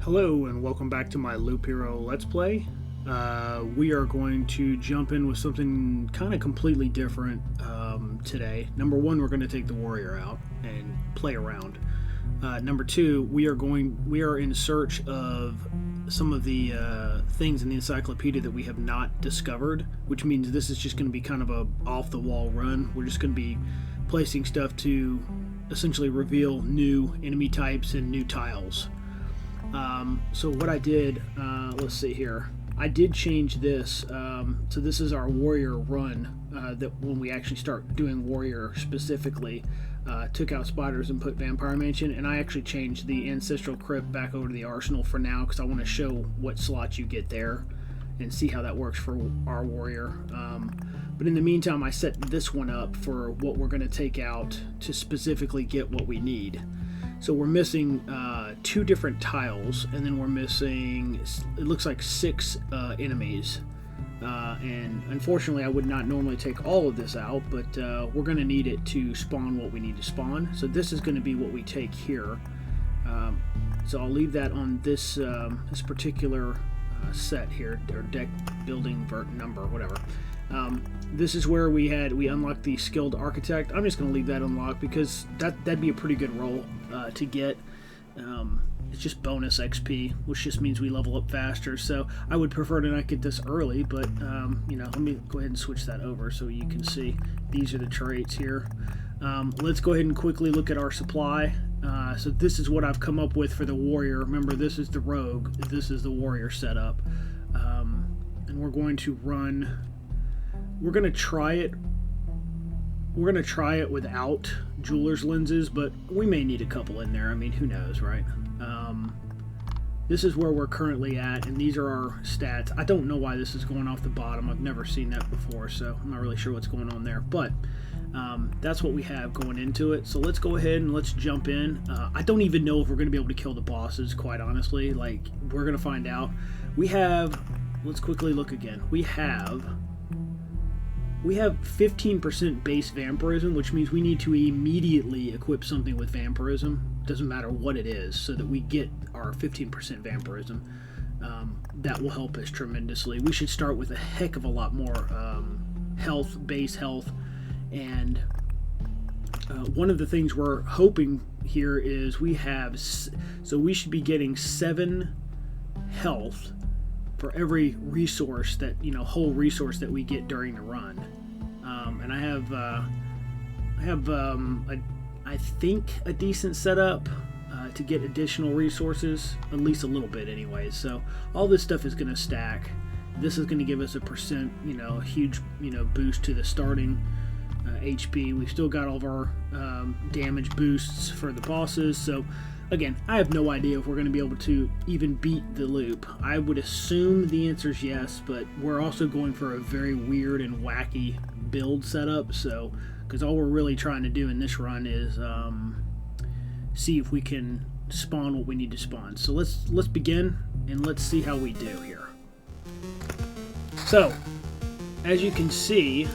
Hello and welcome back to my Loop Hero Let's Play. We are going to jump in with something kind of completely different today. Number one, we're going to take the warrior out and play around. Number two, we are in search of some of the things in the encyclopedia that we have not discovered, which means this is just going to be kind of a off-the-wall run. We're just going to be placing stuff to essentially reveal new enemy types and new tiles. So what I did, let's see here, I did change this, so this is our warrior run, that when we actually start doing warrior specifically, took out spiders and put vampire mansion, and I actually changed the ancestral crypt back over to the arsenal for now, because I want to show what slots you get there, and see how that works for our warrior. But in the meantime, I set this one up for what we're going to take out to specifically get what we need. So we're missing 2 different tiles, and then we're missing, it looks like 6 enemies. And unfortunately, I would not normally take all of this out, but we're going to need it to spawn what we need to spawn. So this is going to be what we take here. So I'll leave that on this this particular set here, or deck building number, whatever. This is where we unlocked the skilled architect. I'm just going to leave that unlocked because that'd be a pretty good roll to get. It's just bonus XP, which just means we level up faster. So I would prefer to not get this early, but you know, let me go ahead and switch that over so you can see these are the traits here. Let's go ahead and quickly look at our supply. So this is what I've come up with for the warrior. Remember, this is the rogue. This is the warrior setup, and we're going to run. We're going to try it. We're going to try it without jeweler's lenses, but we may need a couple in there. I mean, who knows, right? This is where we're currently at, and these are our stats. I don't know why this is going off the bottom. I've never seen that before, so I'm not really sure what's going on there. But that's what we have going into it. So let's go ahead and let's jump in. I don't even know if we're going to be able to kill the bosses, quite honestly. Like, we're going to find out. We have, let's quickly look again. We have 15% base vampirism, which means we need to immediately equip something with vampirism. Doesn't matter what it is, so that we get our 15% vampirism. That will help us tremendously. We should start with a heck of a lot more health, base health, and one of the things we're hoping here is we have, so we should be getting 7 health for every resource that, you know, whole resource that we get during the run. And I think a decent setup to get additional resources, at least a little bit anyways. So all this stuff is going to stack. This is going to give us a percent, you know, a huge, you know, boost to the starting HP. We've still got all of our damage boosts for the bosses. So again, I have no idea if we're going to be able to even beat the loop. I would assume the answer is yes, but we're also going for a very weird and wacky build setup. So, because all we're really trying to do in this run is see if we can spawn what we need to spawn. So let's begin and let's see how we do here. So, as you can see,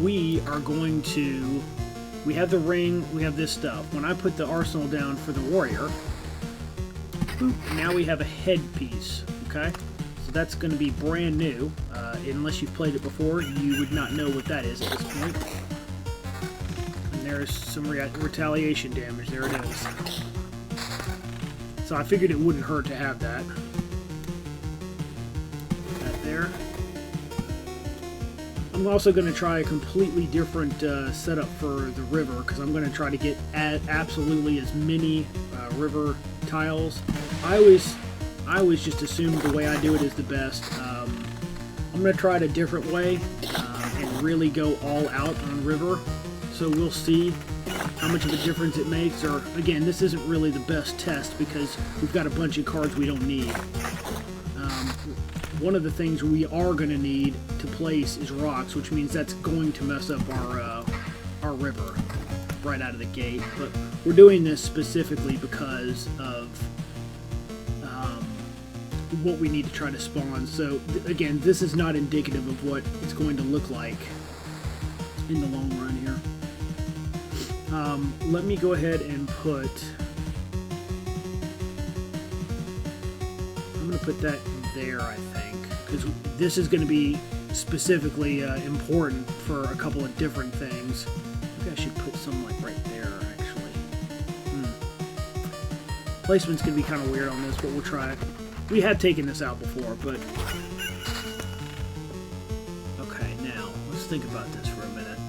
we are going to. We have the ring, we have this stuff. When I put the arsenal down for the warrior, boop, now we have a headpiece, okay? So that's going to be brand new. Unless you've played it before, you would not know what that is at this point. And there's some retaliation damage, there it is. So I figured it wouldn't hurt to have that. That there. I'm also going to try a completely different setup for the river, because I'm going to try to get absolutely as many river tiles. I always just assume the way I do it is the best. I'm going to try it a different way and really go all out on river. So we'll see how much of a difference it makes. Or again, this isn't really the best test because we've got a bunch of cards we don't need. One of the things we are going to need to place is rocks, which means that's going to mess up our river right out of the gate. But we're doing this specifically because of what we need to try to spawn. So again, this is not indicative of what it's going to look like in the long run here. Let me go ahead and put put that there, I think, because this is going to be specifically important for a couple of different things. Maybe I should put some like right there, actually. Placement's going to be kind of weird on this, but we'll try it. We had taken this out before, but... Okay, now, let's think about this for a minute.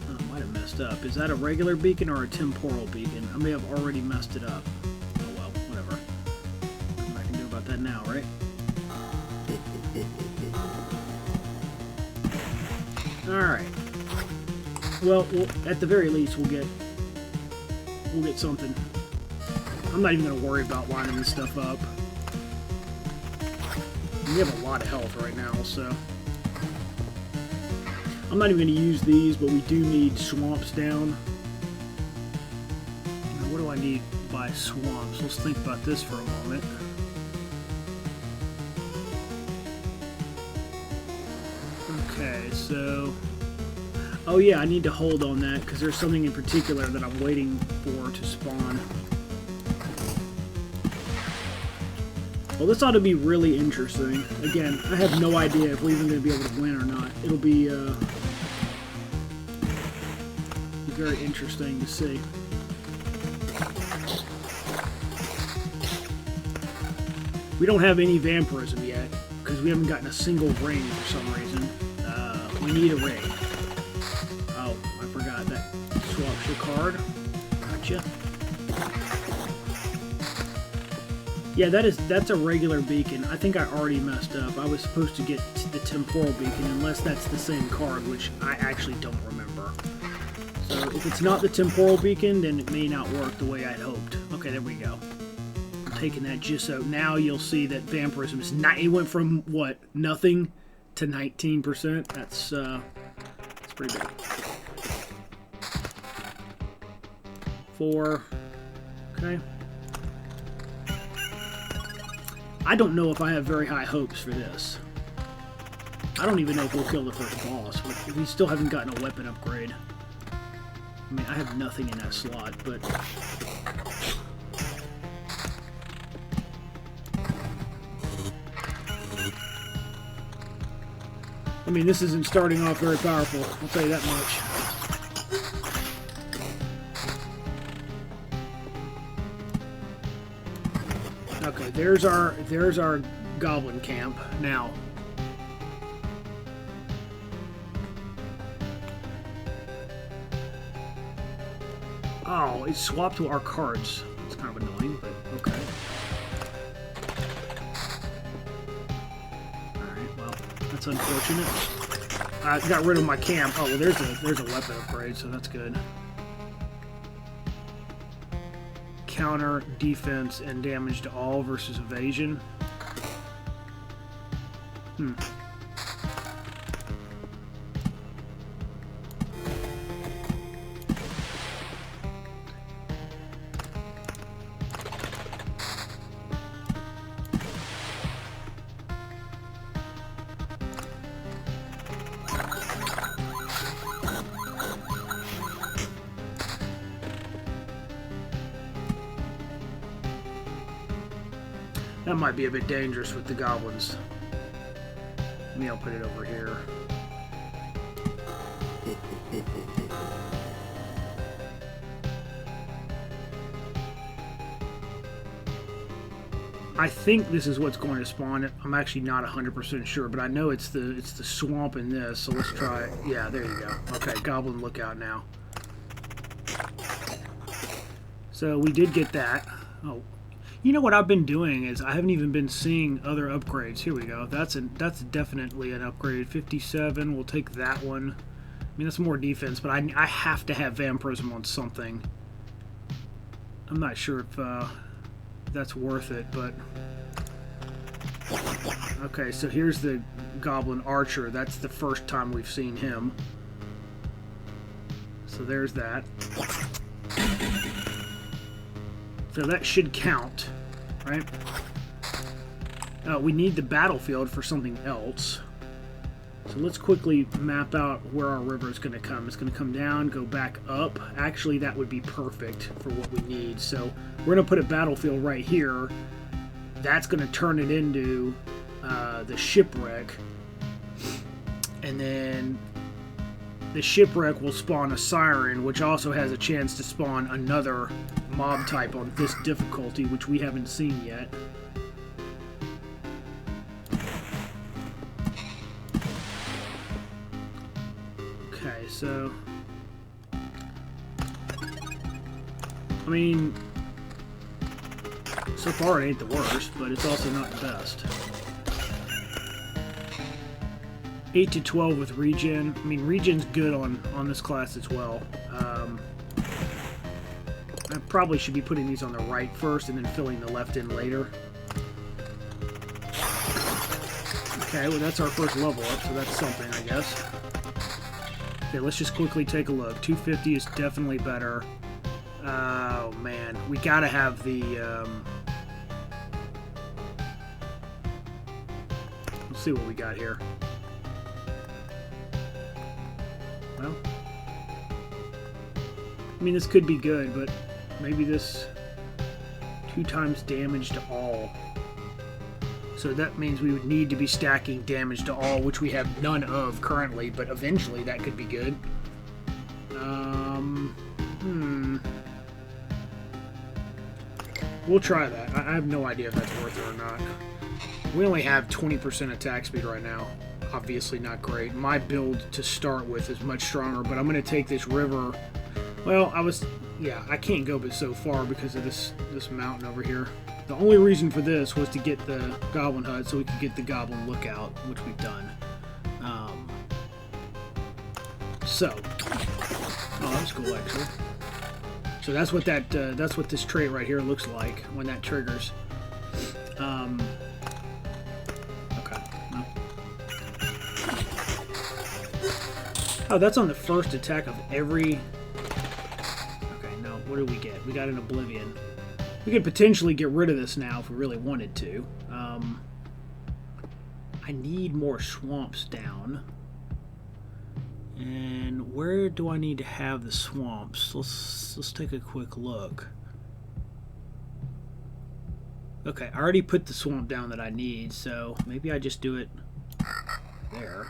Oh, I might have messed up. Is that a regular beacon or a temporal beacon? I may have already messed it up. Oh well, whatever. Nothing I can do about that now, right? Alright. Well, at the very least, we'll get something. I'm not even going to worry about lining this stuff up. We have a lot of health right now, so... I'm not even going to use these, but we do need swamps down. Now, what do I need by swamps? Let's think about this for a moment. Okay, so... Oh yeah, I need to hold on that, because there's something in particular that I'm waiting for to spawn. Well, this ought to be really interesting. Again, I have no idea if we're even going to be able to win or not. It'll be very interesting to see. We don't have any vampirism yet, because we haven't gotten a single ring for some reason. We need a ring. Oh, I forgot that swaps your card. Gotcha. Yeah, that's a regular beacon. I think I already messed up. I was supposed to get the temporal beacon, unless that's the same card, which I actually don't remember. So if it's not the temporal beacon, then it may not work the way I'd hoped. Okay, there we go. I'm taking that just so now you'll see that vampirism is not. It went from what, nothing to 19%. That's pretty big. 4. Okay. I don't know if I have very high hopes for this. I don't even know if we'll kill the first boss. We still haven't gotten a weapon upgrade. I mean, I have nothing in that slot, but... I mean, this isn't starting off very powerful, I'll tell you that much. Okay, there's our goblin camp. Now, oh, it swapped to our cards. It's kind of annoying, but okay. Alright, well, that's unfortunate. I got rid of my camp. Oh, well, there's a weapon upgrade, so that's good. Counter, defense, and damage to all versus evasion. That might be a bit dangerous with the goblins. Maybe I'll put it over here. I think this is what's going to spawn it. I'm actually not 100% sure, but I know it's the swamp in this, so let's try it. Yeah, there you go. Okay, goblin lookout now. So we did get that. Oh. You know what I've been doing is I haven't even been seeing other upgrades. Here we go. That's definitely an upgrade. 57. We'll take that one. I mean, that's more defense, but I have to have vampirism on something. I'm not sure if that's worth it, but... Okay, so here's the goblin archer. That's the first time we've seen him. So there's that. So that should count, right? We need the battlefield for something else. So let's quickly map out where our river is going to come. It's going to come down, go back up. Actually, that would be perfect for what we need. So we're going to put a battlefield right here. That's going to turn it into the shipwreck. And then the shipwreck will spawn a siren, which also has a chance to spawn another mob type on this difficulty, which we haven't seen yet. Okay, so I mean, so far it ain't the worst, but it's also not the best. 8 to 12 with regen. I mean, regen's good on this class as well. I probably should be putting these on the right first and then filling the left in later. Okay, well that's our first level up, so that's something, I guess. Okay, let's just quickly take a look. 250 is definitely better. Oh man, we gotta have the... let's see what we got here. Well, I mean, this could be good, but maybe this 2 times damage to all. So that means we would need to be stacking damage to all, which we have none of currently, but eventually that could be good. We'll try that. I have no idea if that's worth it or not. We only have 20% attack speed right now. Obviously not great. My build to start with is much stronger, but I'm going to take this river. Well, I can't go but so far because of this mountain over here. The only reason for this was to get the goblin hut so we could get the goblin lookout, which we've done. Oh, that's cool actually. So that's what that's what this trait right here looks like when that triggers. Oh, that's on the first attack of every... Okay, no, what did we get? We got an Oblivion. We could potentially get rid of this now if we really wanted to. I need more swamps down. And where do I need to have the swamps? Let's take a quick look. Okay, I already put the swamp down that I need, so maybe I just do it there.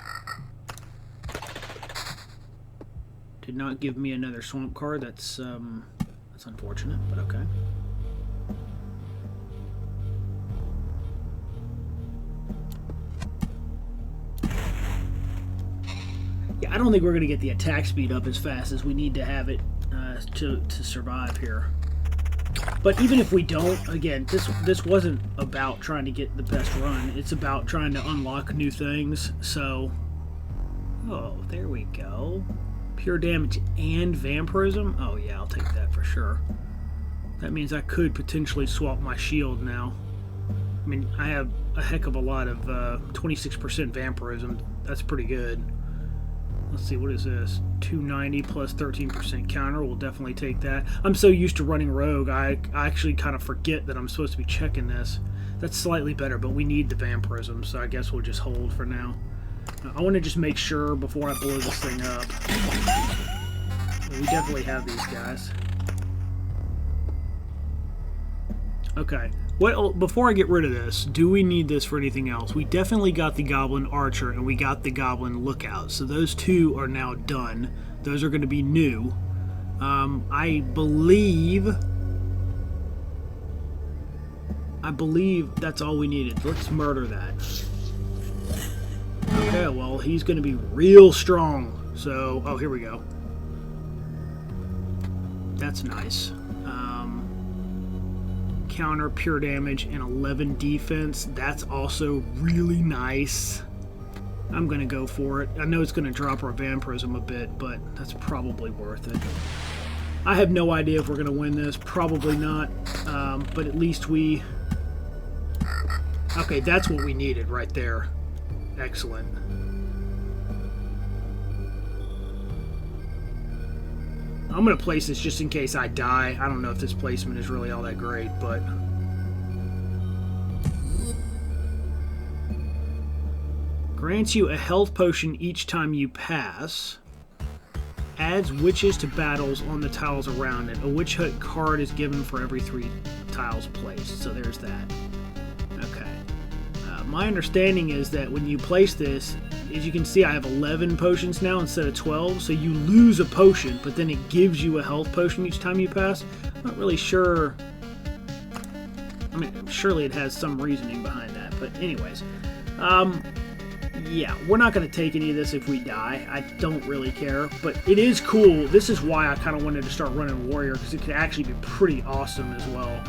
Did not give me another swamp card. That's unfortunate, but okay. Yeah, I don't think we're going to get the attack speed up as fast as we need to have it to survive here. But even if we don't, again, this wasn't about trying to get the best run. It's about trying to unlock new things. So, oh, there we go. Pure damage and vampirism? Oh yeah, I'll take that for sure. That means I could potentially swap my shield now. I mean, I have a heck of a lot of 26% vampirism. That's pretty good. Let's see, what is this? 290 plus 13% counter. We'll definitely take that. I'm so used to running rogue, I actually kind of forget that I'm supposed to be checking this. That's slightly better, but we need the vampirism, so I guess we'll just hold for now. I want to just make sure before I blow this thing up. We definitely have these guys. Okay. Well, before I get rid of this, do we need this for anything else? We definitely got the Goblin Archer and we got the Goblin Lookout. So those two are now done. Those are going to be new. I believe that's all we needed. Let's murder that. Okay, well, he's going to be real strong. So, oh, here we go. That's nice. Counter, pure damage, and 11 defense. That's also really nice. I'm going to go for it. I know it's going to drop our vampirism a bit, but that's probably worth it. I have no idea if we're going to win this. Probably not. But at least we... Okay, that's what we needed right there. Excellent. I'm going to place this just in case I die. I don't know if this placement is really all that great, but... Grants you a health potion each time you pass. Adds witches to battles on the tiles around it. A witch hut card is given for every 3 tiles placed. So there's that. Okay. My understanding is that when you place this, as you can see, I have 11 potions now instead of 12. So you lose a potion, but then it gives you a health potion each time you pass. I'm not really sure. I mean, surely it has some reasoning behind that. But anyways. Yeah, we're not going to take any of this if we die. I don't really care, but it is cool. This is why I kind of wanted to start running Warrior, because it could actually be pretty awesome as well.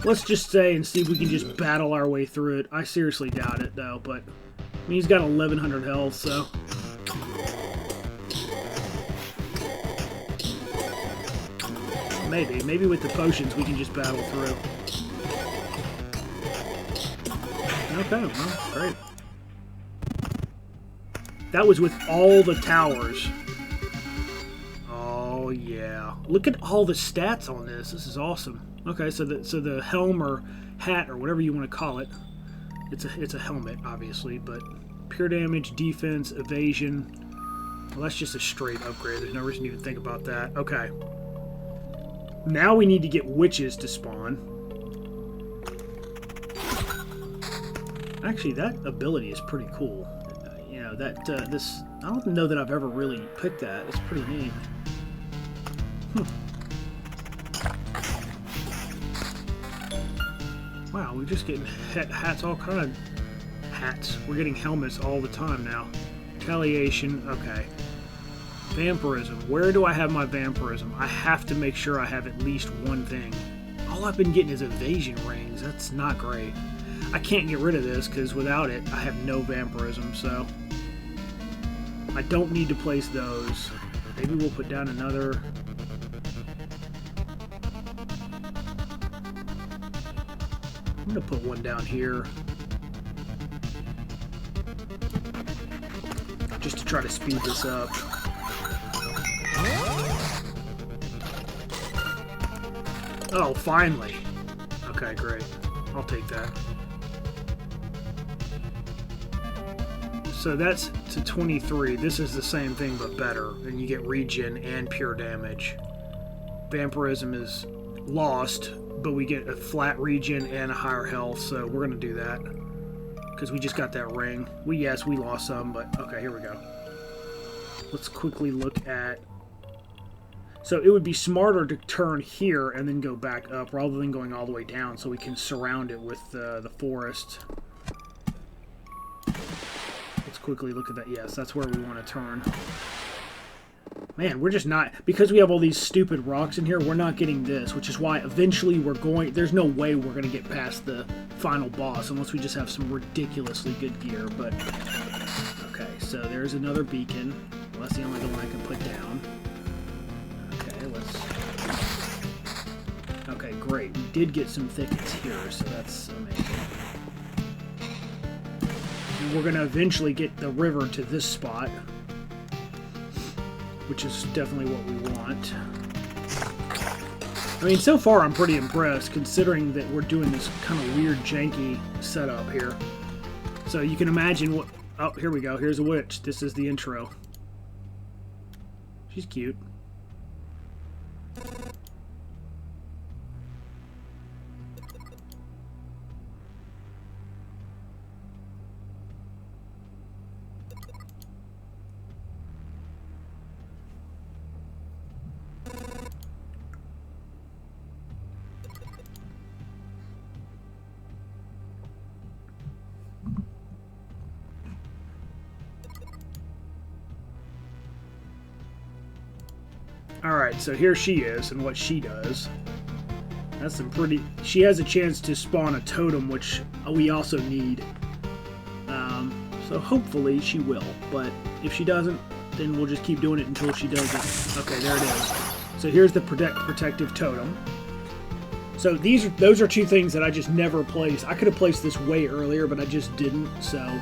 Let's just say and see if we can just battle our way through it. I seriously doubt it, though, but I mean, he's got 1100 health, so... Maybe with the potions we can just battle through. Okay, well, great. That was with all the towers. Oh yeah! Look at all the stats on this. This is awesome. Okay, so the helm or hat or whatever you want to call it, it's a helmet obviously, but pure damage, defense, evasion. Well, that's just a straight upgrade. There's no reason to even think about that. Okay. Now we need to get witches to spawn. Actually, that ability is pretty cool. This, I don't know that I've ever really picked that. It's pretty neat. Wow, we're just getting hats, all kind of hats. We're getting helmets all the time now. Retaliation, okay. Vampirism. Where do I have my vampirism? I have to make sure I have at least one thing. All I've been getting is evasion rings. That's not great. I can't get rid of this because without it, I have no vampirism, so... I don't need to place those. Maybe we'll put down another... I'm going to put one down here. Just to try to speed this up. Oh, finally. Okay, great. I'll take that. So that's to 23. This is the same thing but better. And you get regen and pure damage. Vampirism is lost, but we get a flat regen and a higher health, so we're going to do that. Because we just got that ring. Yes, we lost some, but okay, here we go. Let's quickly look at... So it would be smarter to turn here and then go back up rather than going all the way down so we can surround it with the forest. Quickly look at that. Yes, that's where we want to turn. Man, we're just not... Because we have all these stupid rocks in here, we're not getting this, which is why eventually we're going... There's no way we're going to get past the final boss unless we just have some ridiculously good gear, but... Okay, so there's another beacon. Well, that's the only one I can put down. Okay, let's... Okay, great. We did get some thickets here, so that's amazing. We're going to eventually get the river to this spot, which is definitely what we want. I mean, so far I'm pretty impressed, considering that we're doing this kind of weird, janky setup here. So you can imagine what... Oh, here we go. Here's a witch. This is the intro. She's cute. Alright, so here she is, and what she does. That's some pretty... She has a chance to spawn a totem, which we also need. So hopefully she will, but if she doesn't, then we'll just keep doing it until she does it. Okay, there it is. So here's the protective totem. So those are two things that I just never placed. I could have placed this way earlier, but I just didn't, so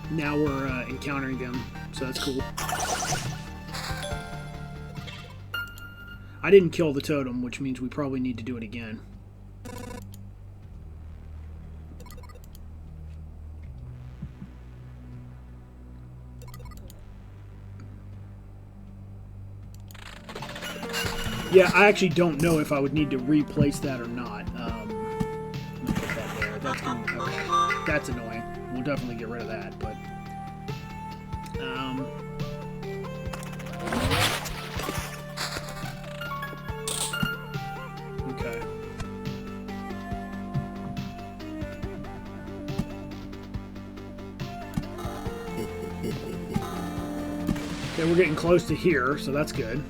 now we're encountering them, so that's cool. I didn't kill the totem, which means we probably need to do it again. Yeah, I actually don't know if I would need to replace that or not. Let me put that there. Okay. That's annoying. We'll definitely get rid of that, but... okay. Okay, we're getting close to here, so that's good.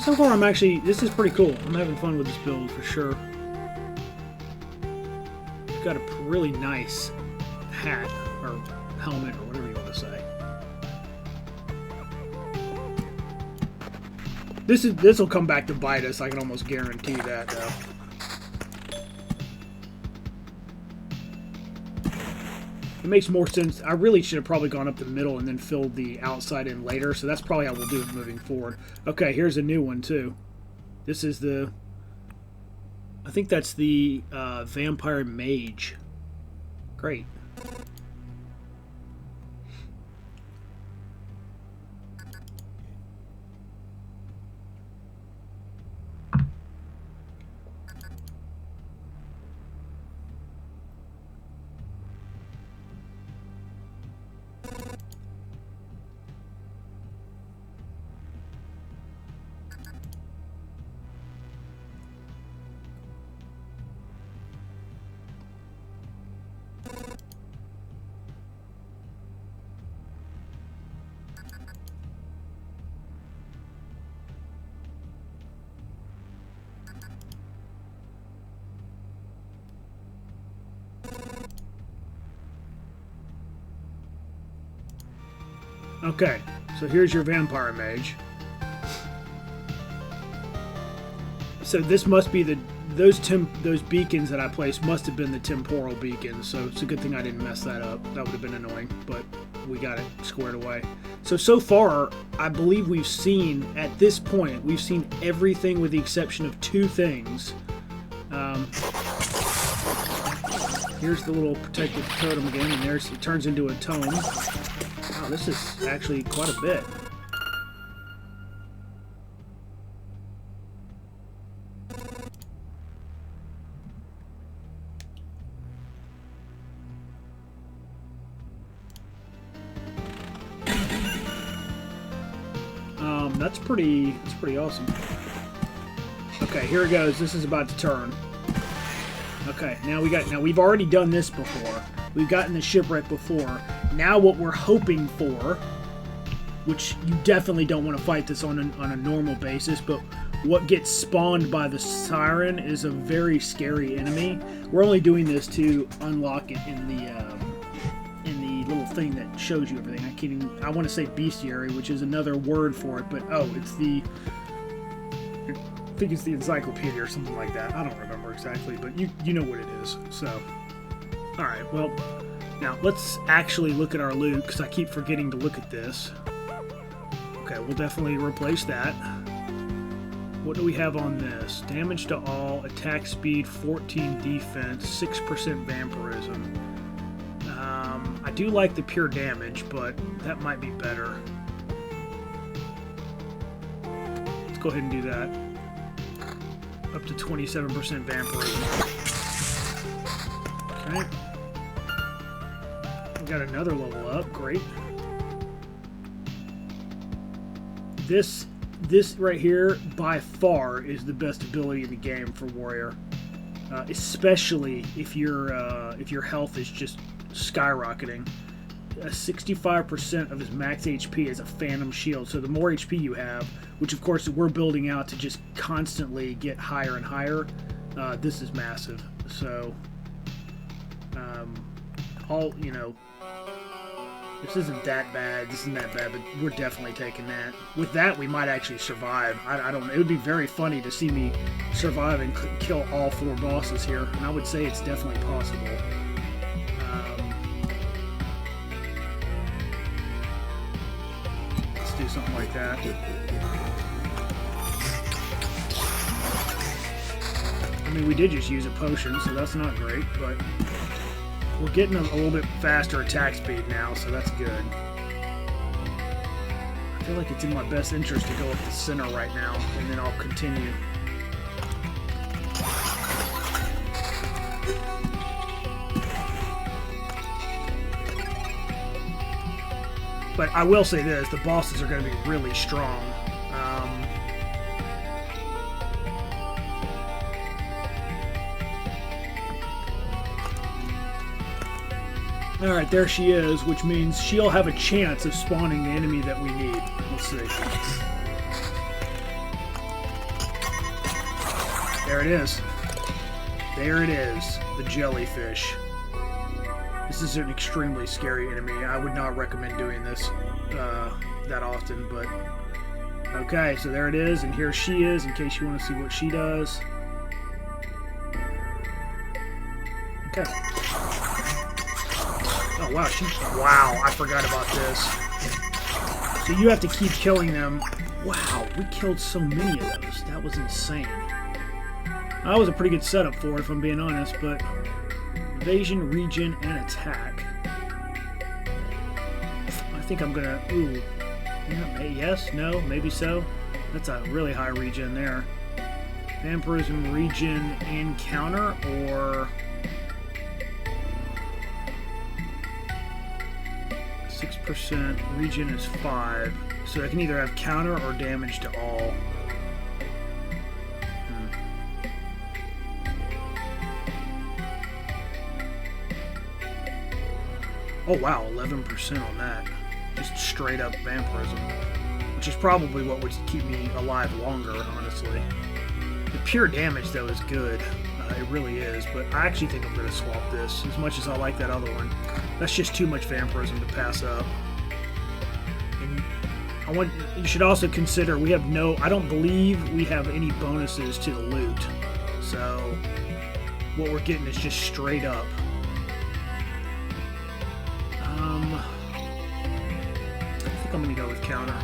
So far, this is pretty cool. I'm having fun with this build for sure. We've got a really nice hat, or helmet, or whatever you want to say. This will come back to bite us, I can almost guarantee that, though. It makes more sense. I really should have probably gone up the middle and then filled the outside in later, so that's probably how we'll do it moving forward. Okay, here's a new one, too. This is the... I think that's the Vampire Mage. Great. Okay, so here's your Vampire Mage. So this must be those beacons that I placed must have been the temporal beacons, so it's a good thing I didn't mess that up. That would have been annoying, but we got it squared away. So far, I believe we've seen, at this point, we've seen everything with the exception of two things. Here's the little protective totem again, and it turns into a tome. Wow, this is actually quite a bit. That's pretty awesome. Okay, here it goes. This is about to turn. Okay, now we've already done this before. We've gotten the shipwreck before. Now what we're hoping for, which you definitely don't want to fight this on a normal basis, but what gets spawned by the siren is a very scary enemy. We're only doing this to unlock it in the little thing that shows you everything. I want to say bestiary, which is another word for it, but it's I think it's the encyclopedia or something like that. I don't remember exactly, but you know what it is. So, all right, well, now let's actually look at our loot, because I keep forgetting to look at this. Okay, we'll definitely replace that. What do we have on this? Damage to all, attack speed, 14 defense, 6% vampirism. I do like the pure damage, but that might be better. Let's go ahead and do that. Up to 27% vampirism. Okay. We got another level up. Great. This right here, by far, is the best ability in the game for Warrior. Especially if your health is just skyrocketing. 65% of his max HP is a Phantom Shield, so the more HP you have, which of course we're building out to just constantly get higher and higher, this is massive. So, this isn't that bad, but we're definitely taking that. With that, we might actually survive. I don't know. It would be very funny to see me survive and kill all 4 bosses here, and I would say it's definitely possible. Let's do something like that. I mean, we did just use a potion, so that's not great, but we're getting a little bit faster attack speed now, so that's good. I feel like it's in my best interest to go up the center right now, and then I'll continue. But I will say this, the bosses are going to be really strong. Alright, there she is, which means she'll have a chance of spawning the enemy that we need. Let's see. There it is. There it is, the jellyfish. This is an extremely scary enemy. I would not recommend doing this that often, but... Okay, so there it is, and here she is, in case you want to see what she does. Okay. Oh, wow, wow, I forgot about this. So you have to keep killing them. Wow, we killed so many of those. That was insane. That was a pretty good setup for it, if I'm being honest, but... Evasion, regen, and attack. I think I'm gonna... Ooh. Yeah, yes? No? Maybe so? That's a really high regen there. Vampirism, regen, and counter, or... 6%. Regen is 5. So I can either have counter or damage to all. Oh wow, 11% on that. Just straight up vampirism. Which is probably what would keep me alive longer, honestly. The pure damage, though, is good. It really is, but I actually think I'm going to swap this, as much as I like that other one. That's just too much vampirism to pass up. And you should also consider, we have no... I don't believe we have any bonuses to the loot. So, what we're getting is just straight up. I think I'm going to go with counter.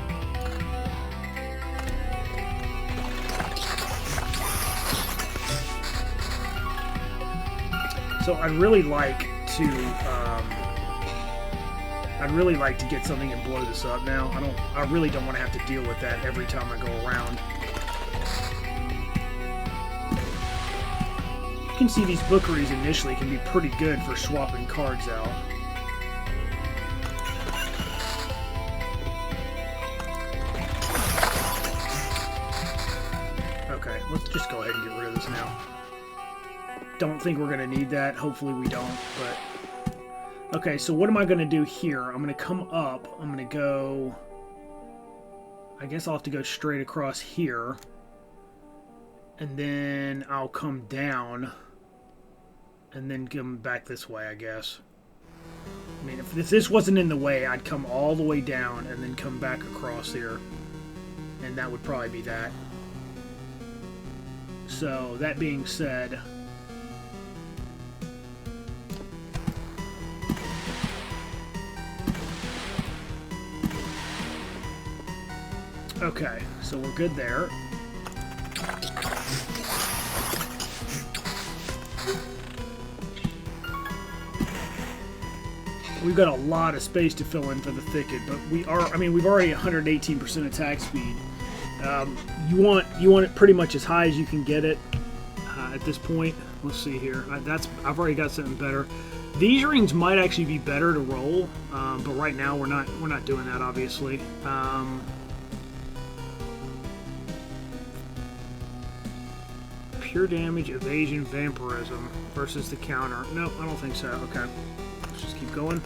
So I'd really like to get something and blow this up now. I really don't want to have to deal with that every time I go around. You can see these bookeries initially can be pretty good for swapping cards out. Okay, let's just go ahead and get rid of this now. Don't think we're going to need that. Hopefully we don't, but... Okay, so what am I going to do here? I'm going to come up. I'm going to go... I guess I'll have to go straight across here. And then I'll come down. And then come back this way, I guess. I mean, if this wasn't in the way, I'd come all the way down and then come back across here. And that would probably be that. So, that being said... Okay, so we're good there. We've got a lot of space to fill in for the thicket, but we've already 118% attack speed. You want it pretty much as high as you can get it at this point. Let's see here. I've already got something better. These rings might actually be better to roll, but right now we're not doing that, obviously. Pure damage, evasion, vampirism versus the counter. Nope, I don't think so. Okay. Let's just keep going.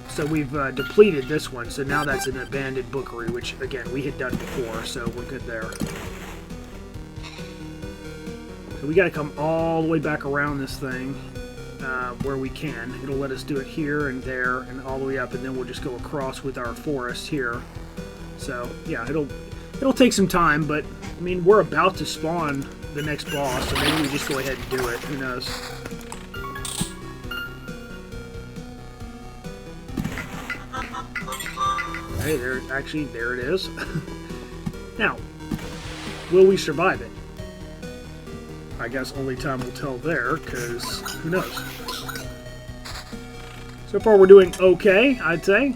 So we've depleted this one, so now that's an abandoned bookery, which, again, we had done before, so we're good there. So we got to come all the way back around this thing where we can. It'll let us do it here and there and all the way up, and then we'll just go across with our forest here. So, yeah, it'll take some time, but, I mean, we're about to spawn the next boss, so maybe we just go ahead and do it. Who knows? Hey, there it is. Now, will we survive it? I guess only time will tell there, because who knows? So far we're doing okay, I'd say.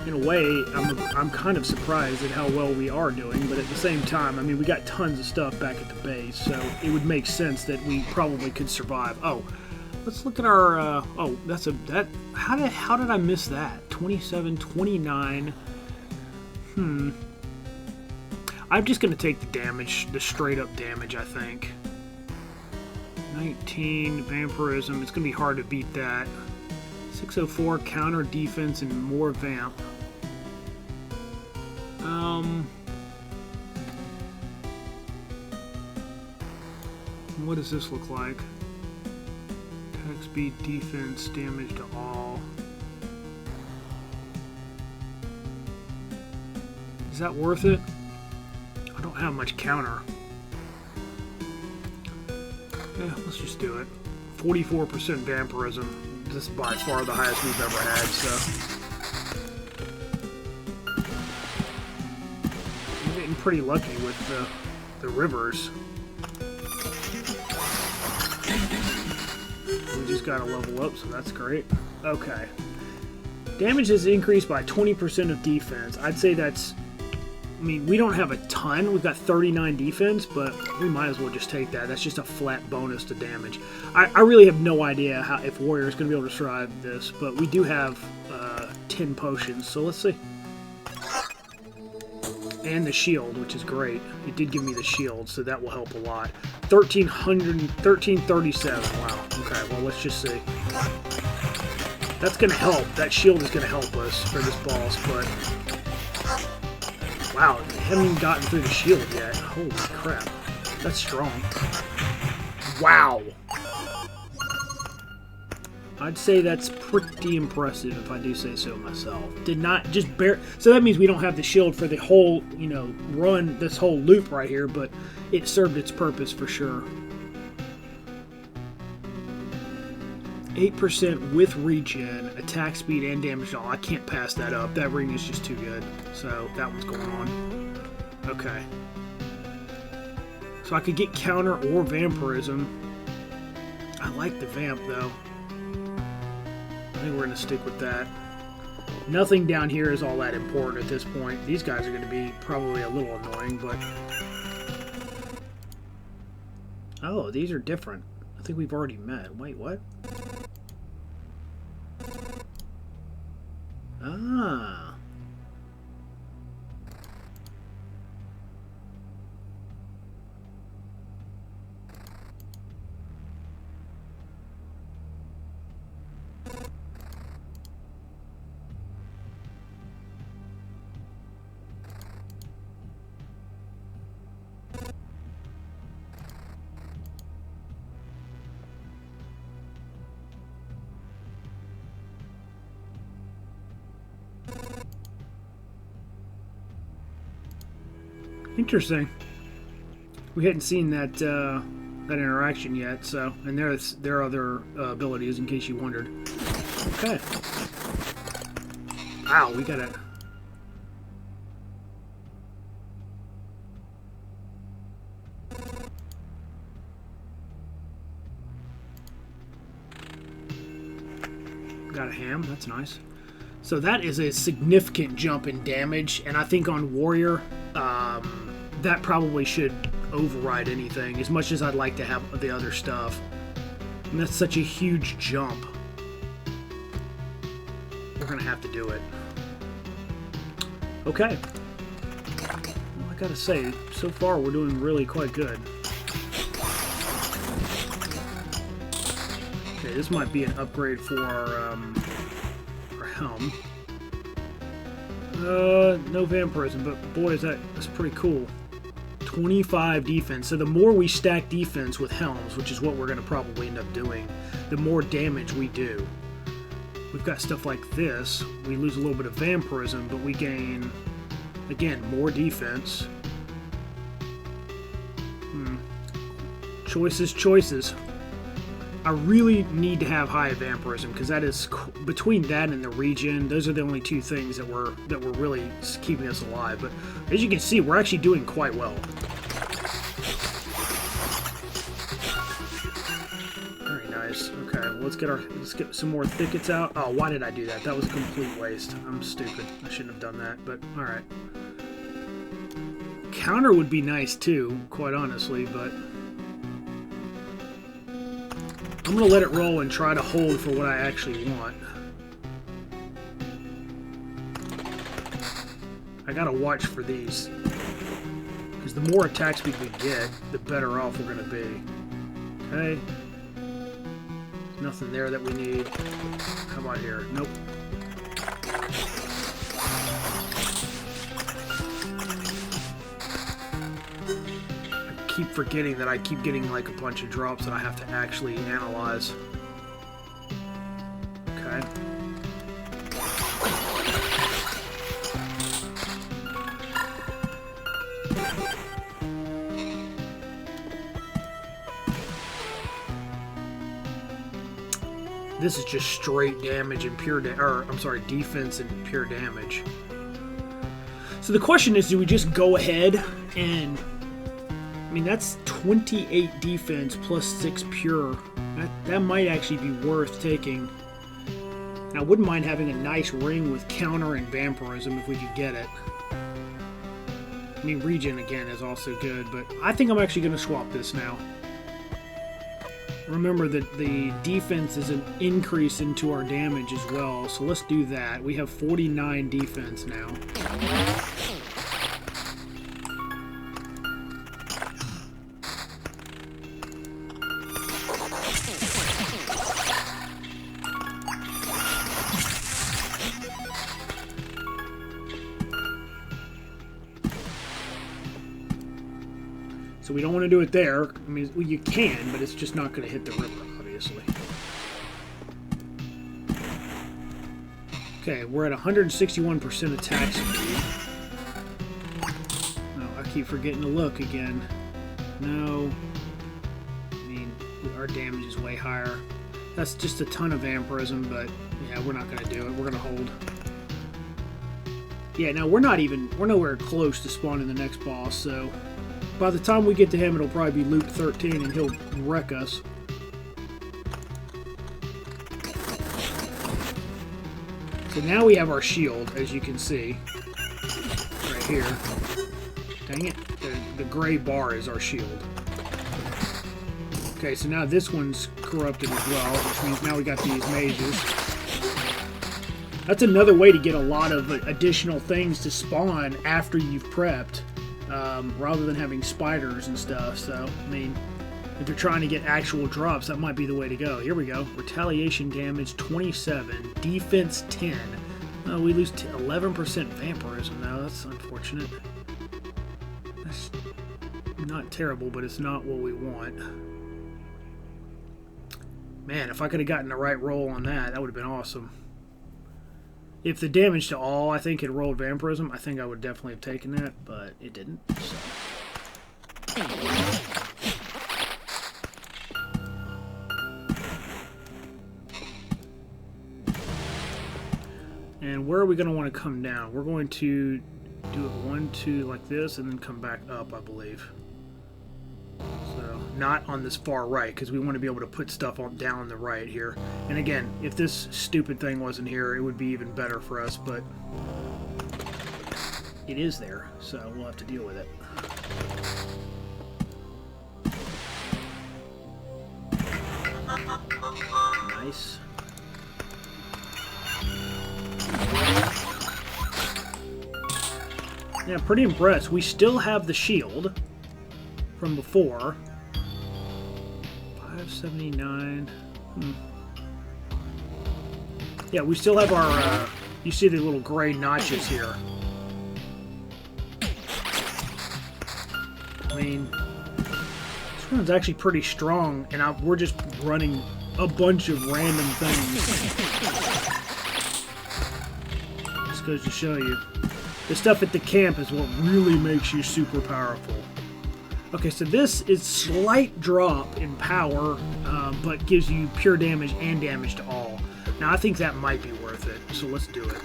In a way, I'm kind of surprised at how well we are doing, but at the same time, I mean, we got tons of stuff back at the base, so it would make sense that we probably could survive. Oh, let's look at our, oh, how did I miss that? 27, 29, I'm just going to take the damage, the straight up damage, I think. 19, vampirism, it's going to be hard to beat that. 604, counter defense, and more vamp. What does this look like? Attack speed, defense, damage to all. Is that worth it? I don't have much counter. Yeah, let's just do it. 44% vampirism. This is by far the highest we've ever had, so. I'm getting pretty lucky with the rivers. We just gotta level up, so that's great. Okay. Damage is increased by 20% of defense. I'd say that's... I mean, we don't have a ton. We've got 39 defense, but we might as well just take that. That's just a flat bonus to damage. I really have no idea if Warrior is going to be able to survive this, but we do have 10 potions, so let's see. And the shield, which is great. It did give me the shield, so that will help a lot. 1337. Wow. Okay, well, let's just see. That's going to help. That shield is going to help us for this boss, but... Wow, I haven't even gotten through the shield yet. Holy crap. That's strong. Wow. I'd say that's pretty impressive if I do say so myself. Did not just so that means we don't have the shield for the whole, you know, run, this whole loop right here, but it served its purpose for sure. 8% with regen, attack speed, and damage. Oh, I can't pass that up. That ring is just too good. So that one's going on. Okay. So I could get counter or vampirism. I like the vamp though. I think we're going to stick with that. Nothing down here is all that important at this point. These guys are going to be probably a little annoying, but... Oh, these are different. I think we've already met. Wait, what? Ah. Interesting. We hadn't seen that that interaction yet, so and there are other abilities in case you wondered. Okay. Wow, we got it. Got a ham. That's nice. So that is a significant jump in damage, and I think on Warrior, that probably should override anything, as much as I'd like to have the other stuff. And that's such a huge jump. We're going to have to do it. Okay. Well, I gotta say, so far we're doing really quite good. Okay, this might be an upgrade for our helm. No vampirism, but boy, that's pretty cool. 25 defense. So the more we stack defense with helms, which is what we're going to probably end up doing, the more damage we do. We've got stuff like this. We lose a little bit of vampirism, but we gain, again, more defense. Choices. I really need to have high vampirism, because that is, between that and the regen, those are the only two things that were really keeping us alive. But as you can see, we're actually doing quite well. Okay, well, let's get some more thickets out. Oh, why did I do that? That was a complete waste. I'm stupid. I shouldn't have done that, but alright. Counter would be nice too, quite honestly, but I'm gonna let it roll and try to hold for what I actually want. I gotta watch for these, because the more attack speed we get, the better off we're gonna be. Okay. Nothing there that we need. How about here? Nope. I keep forgetting that I keep getting like a bunch of drops that I have to actually analyze. Okay. This is just straight damage and pure defense and pure damage. So the question is, do we just go ahead and... I mean, that's 28 defense plus 6 pure. That might actually be worth taking. And I wouldn't mind having a nice ring with counter and vampirism if we could get it. I mean, regen again is also good, but I think I'm actually going to swap this now. Remember that the defense is an increase into our damage as well, so let's do that. We have 49 defense now. So we don't want to do it there. I mean, well, you can, but it's just not going to hit the river, obviously. Okay, we're at 161% attack speed. Oh, I keep forgetting to look again. No. I mean, our damage is way higher. That's just a ton of vampirism, but yeah, we're not going to do it. We're going to hold. Yeah, now we're nowhere close to spawning the next boss, so... By the time we get to him, it'll probably be loop 13 and he'll wreck us. So now we have our shield, as you can see. Right here. Dang it. The gray bar is our shield. Okay, so now this one's corrupted as well, which means now we got these mages. That's another way to get a lot of additional things to spawn after you've prepped. Rather than having spiders and stuff. So, I mean, if you're trying to get actual drops, that might be the way to go. Here we go. Retaliation damage 27, defense 10. Oh, we lose 11% vampirism now. That's unfortunate. That's not terrible, but it's not what we want. Man, if I could have gotten the right roll on that, that would have been awesome. If the damage to all, I think, had rolled vampirism, I think I would definitely have taken that, but it didn't. So. And where are we going to want to come down? We're going to do it 1, 2 like this, and then come back up, I believe. So, not on this far right, because we want to be able to put stuff on down the right here. And again, if this stupid thing wasn't here, it would be even better for us, but it is there, so we'll have to deal with it. Nice. Yeah, pretty impressed. We still have the shield from before. 579. Yeah, we still have our, you see the little gray notches here. I mean, this one's actually pretty strong, and we're just running a bunch of random things. This goes to show you. The stuff at the camp is what really makes you super powerful. Okay, so this is slight drop in power, but gives you pure damage and damage to all. Now, I think that might be worth it, so let's do it.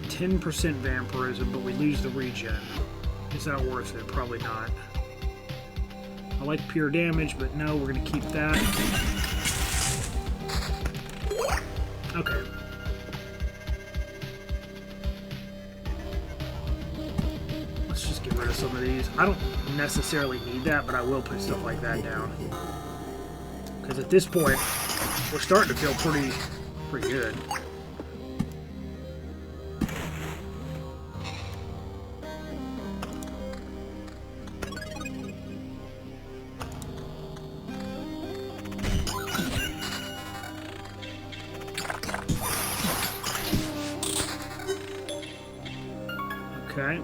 10% vampirism, but we lose the regen. Is that worth it? Probably not. I like pure damage, but no, we're going to keep that. Okay. Let's just get rid of some of these. I don't necessarily need that, but I will put stuff like that down. Because at this point, we're starting to feel pretty good. Okay.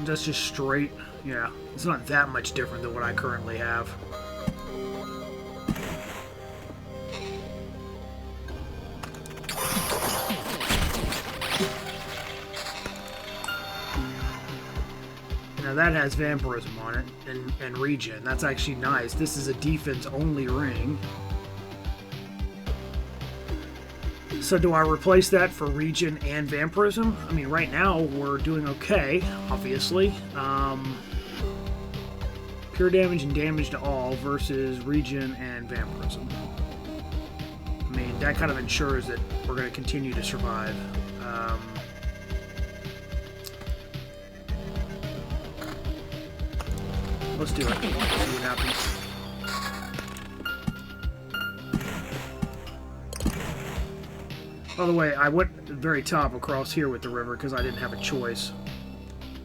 That's just straight. Yeah, it's not that much different than what I currently have. Now that has vampirism on it and regen. That's actually nice. This is a defense-only ring. So do I replace that for regen and vampirism? I mean, right now we're doing okay, obviously. Pure damage and damage to all versus regen and vampirism. I mean, that kind of ensures that we're going to continue to survive. Let's do it. See what happens. By the way, I went at the very top across here with the river because I didn't have a choice.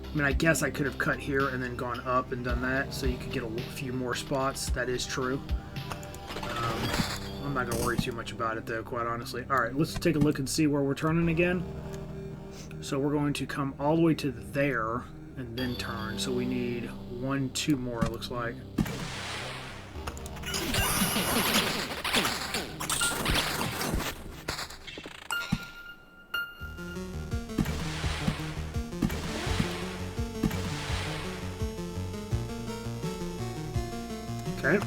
I mean, I guess I could have cut here and then gone up and done that, so you could get a few more spots. That is true. I'm not going to worry too much about it, though, quite honestly. Alright, let's take a look and see where we're turning again. So we're going to come all the way to there and then turn. So we need 1, 2 more, it looks like. Okay.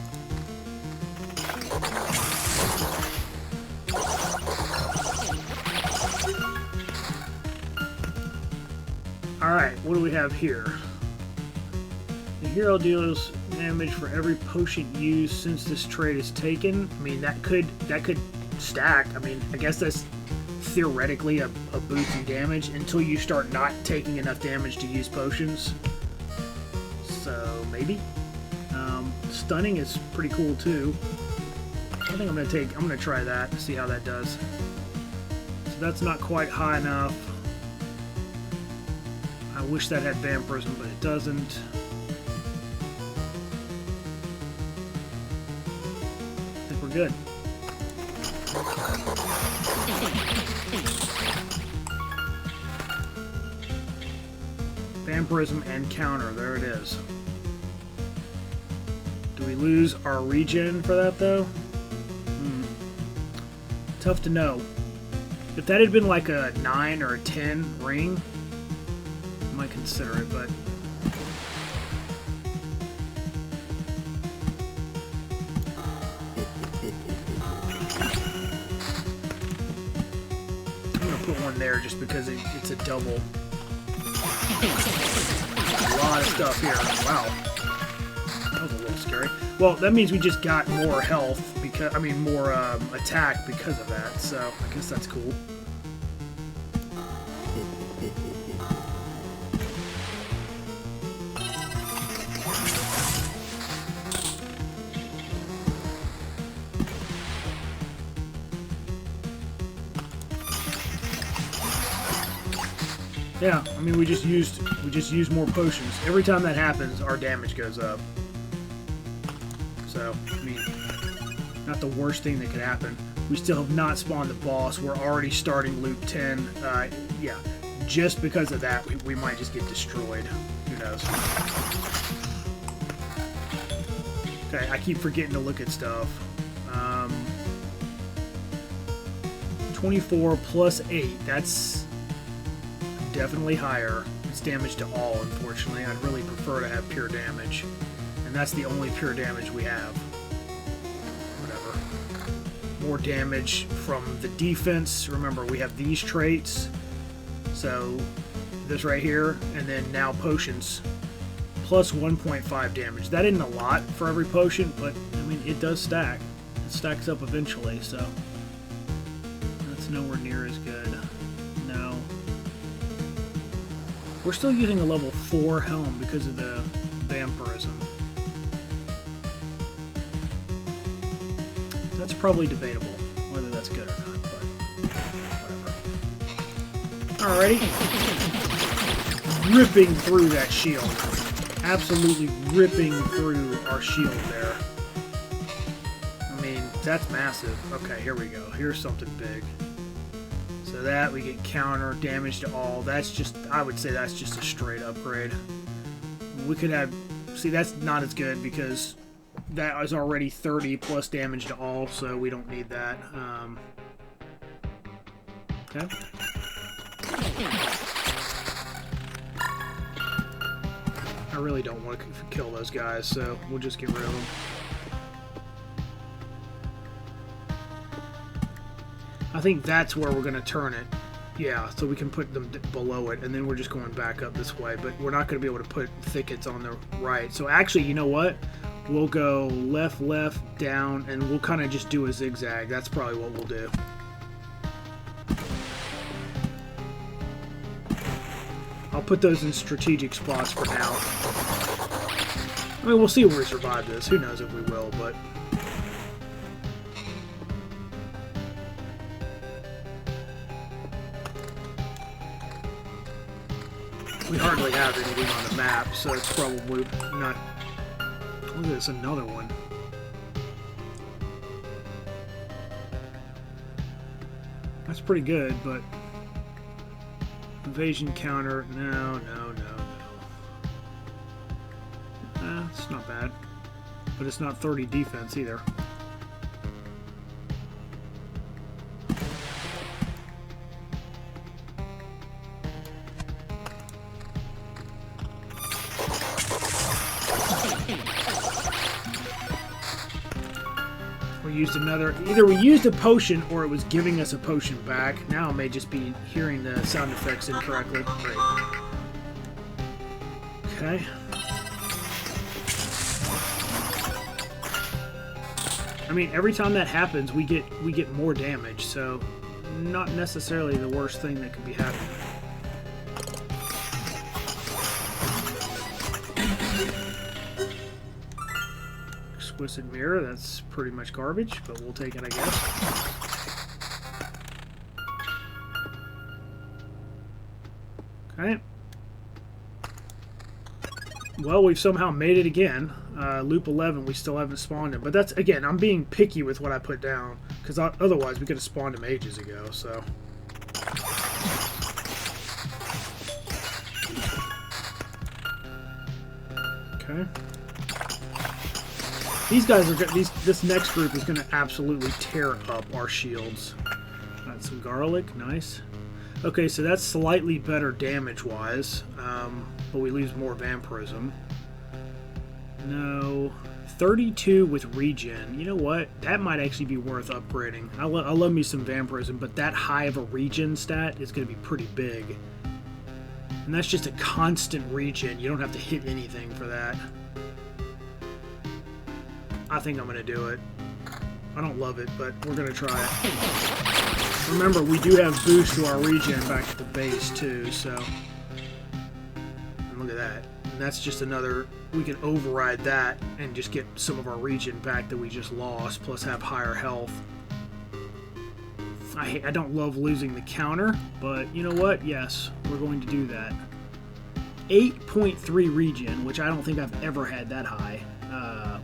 Alright, what do we have here? The hero deals damage for every potion used since this trait is taken. I mean, that could stack. I mean, I guess that's theoretically a boost in damage until you start not taking enough damage to use potions. So, maybe? Stunning is pretty cool too. I think I'm gonna try that to see how that does. So that's not quite high enough. I wish that had vampirism, but it doesn't. I think we're good. Vampirism and counter, there it is. Do we lose our regen for that, though? Tough to know. If that had been like a 9 or a 10 ring, I might consider it, but... I'm going to put one there just because it's a double. A lot of stuff here. Wow. That was a little scary. Well, that means we just got more health, because more attack because of that, so I guess that's cool. Yeah, I mean we just used more potions. Every time that happens, our damage goes up. So, I mean, not the worst thing that could happen. We still have not spawned the boss. We're already starting loop 10. Yeah, just because of that, we might just get destroyed. Who knows? Okay, I keep forgetting to look at stuff. 24 plus 8. That's definitely higher. It's damage to all, unfortunately. I'd really prefer to have pure damage. And that's the only pure damage we have. Whatever. More damage from the defense. Remember, we have these traits. So, this right here, and then now potions. plus 1.5 damage. That isn't a lot for every potion, but I mean, it does stack. It stacks up eventually, so that's nowhere near as good. No. We're still using a level 4 helm because of the vampirism. That's probably debatable whether that's good or not, but whatever. Alrighty. Ripping through that shield. Absolutely ripping through our shield there. I mean, that's massive. Okay, here we go. Here's something big. So that, we get counter, damage to all. That's just, I would say that's just a straight upgrade. We could have, see, that's not as good because that is already 30 plus damage to all, so we don't need that. Okay. I really don't want to kill those guys, so we'll just get rid of them. I think that's where we're going to turn it. Yeah, so we can put them below it, and then we're just going back up this way, but we're not going to be able to put thickets on the right. So actually, you know what? We'll go left, left, down, and we'll kind of just do a zigzag. That's probably what we'll do. I'll put those in strategic spots for now. I mean, we'll see if we survive this. Who knows if we will, but... we hardly have anything on the map, so it's probably not... Look at this, another one. That's pretty good, but... Invasion counter, no. It's not bad. But it's not 30 defense either. We used another, either we used a potion or it was giving us a potion back. Now I may just be hearing the sound effects incorrectly. Great. Okay. I mean, every time that happens, we get more damage, so not necessarily the worst thing that could be happening. Exquisite mirror, that's pretty much garbage, but we'll take it, I guess. Okay. Well, we've somehow made it again. Loop 11, we still haven't spawned him. But that's, again, I'm being picky with what I put down. Because otherwise we could have spawned him ages ago, so... Okay. These guys are this next group is going to absolutely tear up our shields. Got some garlic, nice. Okay, so that's slightly better damage-wise, but we lose more vampirism. No, 32 with regen. You know what? That might actually be worth upgrading. I love me some vampirism, but that high of a regen stat is going to be pretty big. And that's just a constant regen. You don't have to hit anything for that. I think I'm going to do it. I don't love it, but we're going to try it. Remember, we do have boost to our regen back at the base, too, so... And look at that. And that's just another... We can override that and just get some of our regen back that we just lost, plus have higher health. I don't love losing the counter, but you know what? Yes, we're going to do that. 8.3 regen, which I don't think I've ever had that high.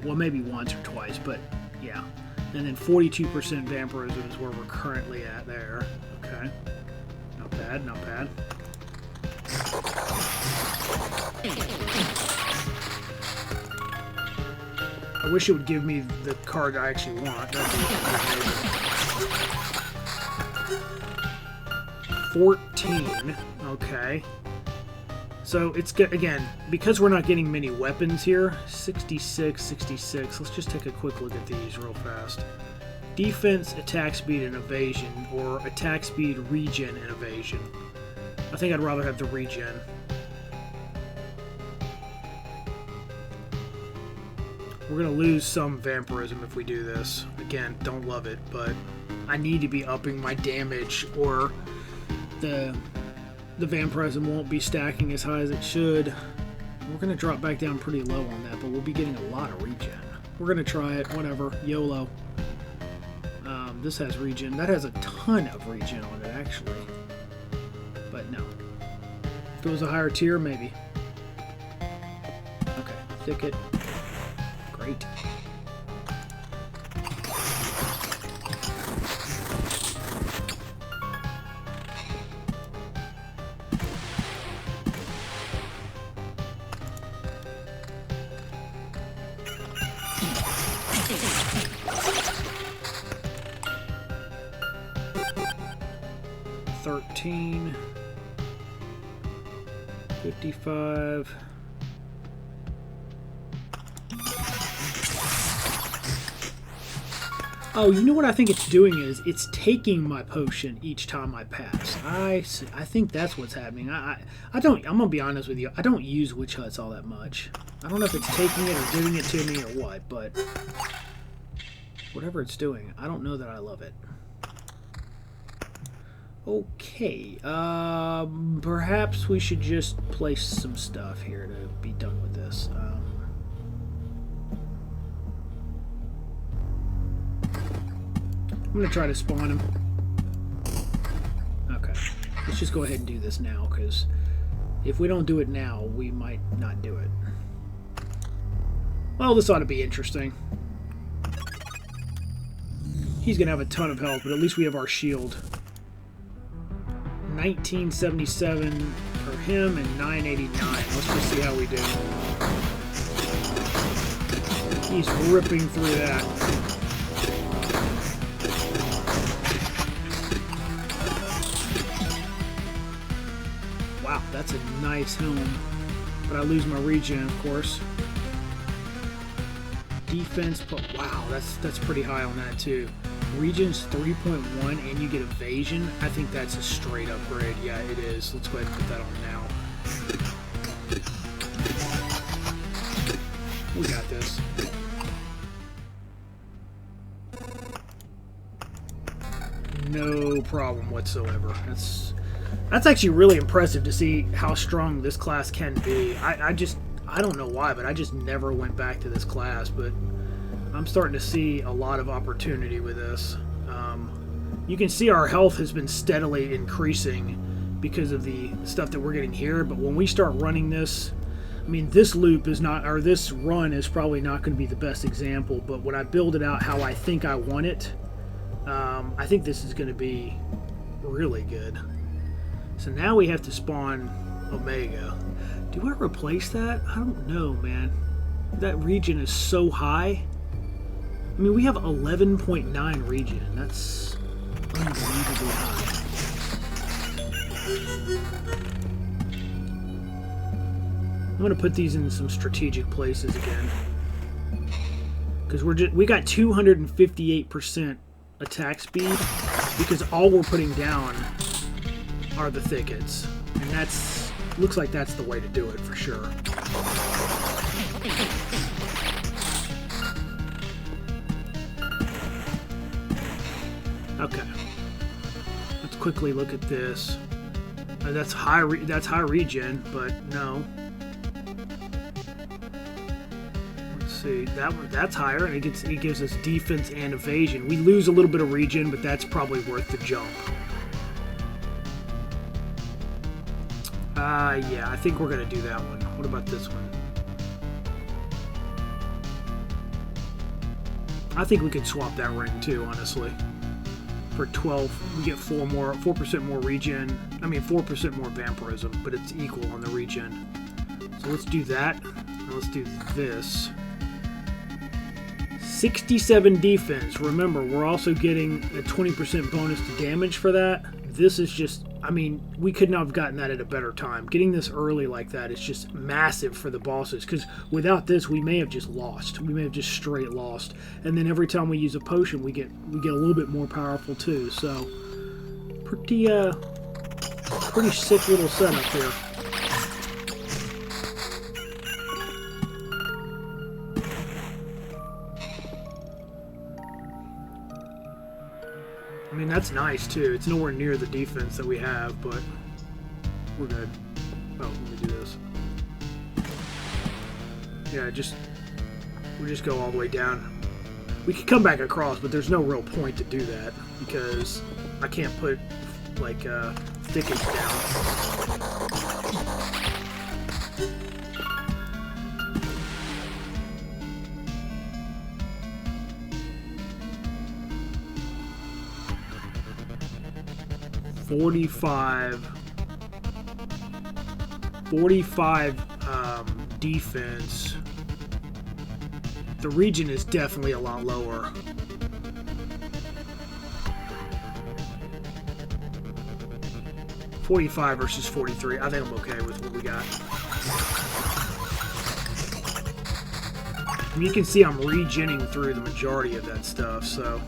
Well, maybe once or twice, but yeah. And then 42% vampirism is where we're currently at there. Okay. Not bad, not bad. I wish it would give me the card I actually want. That'd be amazing. 14. Okay. So it's good, again, because we're not getting many weapons here, 66, 66. Let's just take a quick look at these real fast. Defense, attack speed, and evasion, or attack speed, regen, and evasion. I think I'd rather have the regen. We're going to lose some vampirism if we do this. Again, don't love it, but I need to be upping my damage or the vampirism won't be stacking as high as it should. We're going to drop back down pretty low on that, but we'll be getting a lot of regen. We're going to try it, whatever, YOLO. This has regen. That has a ton of regen on it, actually. But no. If it was a higher tier, maybe. Okay, thicket. Great. $13, $55. Oh, you know what I think it's doing is it's taking my potion each time I pass. I think that's what's happening. I'm gonna be honest with you. I don't use witch huts all that much. I don't know if it's taking it or giving it to me or what, but whatever it's doing, I don't know that I love it. Okay, perhaps we should just place some stuff here to be done with this. I'm going to try to spawn him. Okay, let's just go ahead and do this now, because if we don't do it now, we might not do it. Well, this ought to be interesting. He's going to have a ton of health, but at least we have our shield. 1977 for him and 989. Let's just see how we do. He's ripping through that. Wow, that's a nice helm. But I lose my regen, of course. Defense, wow, that's pretty high on that too. Regen's 3.1 and you get evasion. I think that's a straight upgrade. Yeah, it is. Let's go ahead and put that on now. We got this. No problem whatsoever. That's actually really impressive to see how strong this class can be. I don't know why, but I just never went back to this class, but I'm starting to see a lot of opportunity with this. You can see our health has been steadily increasing because of the stuff that we're getting here, but when we start running this, I mean, this loop is not, or this run is probably not going to be the best example, but when I build it out how I think I want it, I think this is going to be really good. So now we have to spawn Omega. Do I replace that? I don't know, man. That regen is so high. I mean, we have 11.9 regen. That's unbelievably high. I'm gonna put these in some strategic places again, because we got 258% attack speed because all we're putting down are the thickets, and that's looks like that's the way to do it for sure. Okay, let's quickly look at this. That's high regen, but no. Let's see, that's higher, and it gives us defense and evasion. We lose a little bit of regen, but that's probably worth the jump. Yeah, I think we're gonna do that one. What about this one? I think we could swap that ring too, honestly. For 12, we get 4% more regen. I mean, 4% more vampirism, but it's equal on the regen. So let's do that. Now let's do this. 67 defense. Remember, we're also getting a 20% bonus to damage for that. This is just, I mean, we could not have gotten that at a better time. Getting this early like that is just massive for the bosses, because without this, we may have just lost. We may have just straight lost. And then every time we use a potion, we get a little bit more powerful too. So, pretty sick little setup here. I mean, that's nice, too. It's nowhere near the defense that we have, but we're good. Oh, let me do this. Yeah, we'll just go all the way down. We could come back across, but there's no real point to do that because I can't put, like, thickets down. 45 defense. The region is definitely a lot lower. $45 versus 43. I think I'm okay with what we got. And you can see I'm regenning through the majority of that stuff, so.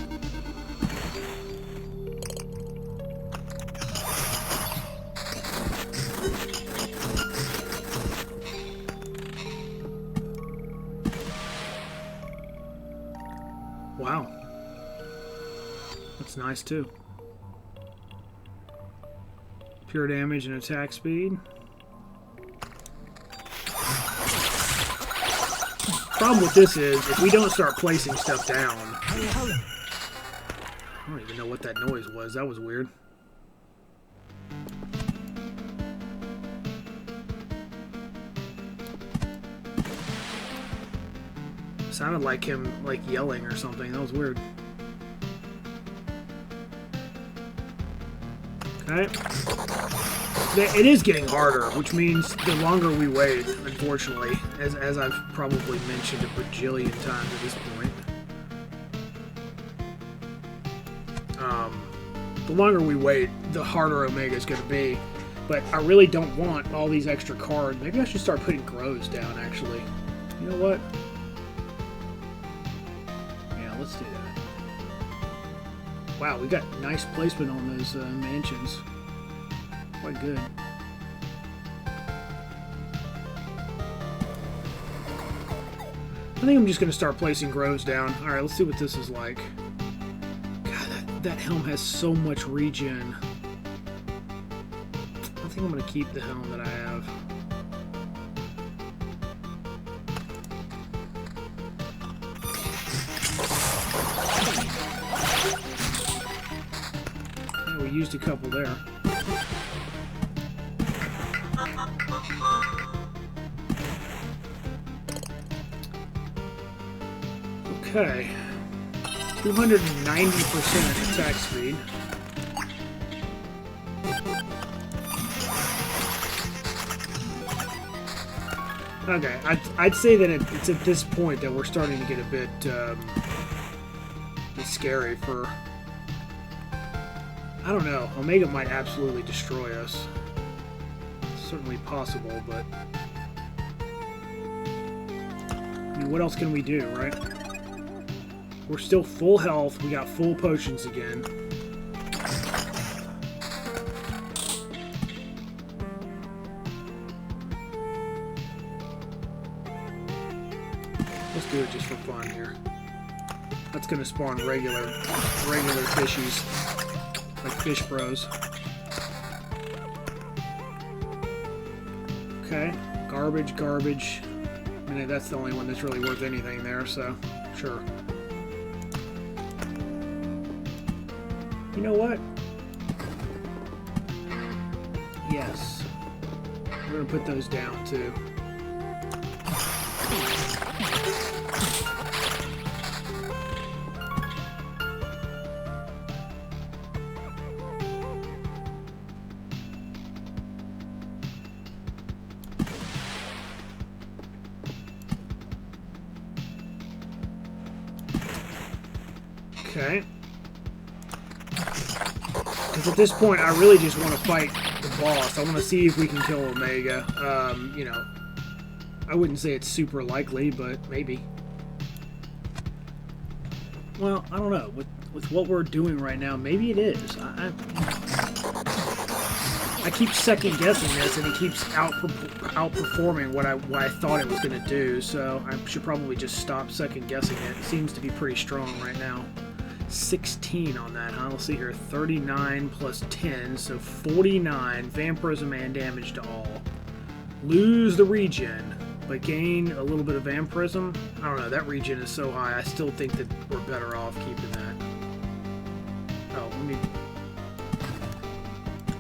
Wow. That's nice too. Pure damage and attack speed. Problem with this is, if we don't start placing stuff down... I don't even know what that noise was. That was weird. Sounded like him, like, yelling or something. That was weird. Okay. It is getting harder, which means the longer we wait, unfortunately, as I've probably mentioned a bajillion times at this point. The longer we wait, the harder Omega is going to be. But I really don't want all these extra cards. Maybe I should start putting grows down, actually. You know what? Let's do that. Wow, we got nice placement on those mansions. Quite good. I think I'm just going to start placing grows down. Alright, let's see what this is like. God, that helm has so much regen. I think I'm going to keep the helm that I have. We used a couple there. Okay. 290% attack speed. Okay, I'd say that it's at this point that we're starting to get a bit scary for... I don't know. Omega might absolutely destroy us. It's certainly possible, but... I mean, what else can we do, right? We're still full health. We got full potions again. Let's do it just for fun here. That's gonna spawn regular fishies. Like fish bros. Okay, garbage. I mean, that's the only one that's really worth anything there, so sure. You know what? Yes. We're gonna put those down too. Okay. Because at this point, I really just want to fight the boss. I want to see if we can kill Omega. You know, I wouldn't say it's super likely, but maybe. Well, I don't know. With what we're doing right now, maybe it is. I keep second guessing this, and it keeps outperforming what I thought it was going to do. So I should probably just stop second guessing it. It seems to be pretty strong right now. 16 on that, huh? Let's see here. 39 plus 10, so 49. Vampirism and damage to all. Lose the regen, but gain a little bit of vampirism. I don't know, that regen is so high, I still think that we're better off keeping that. Oh, let me...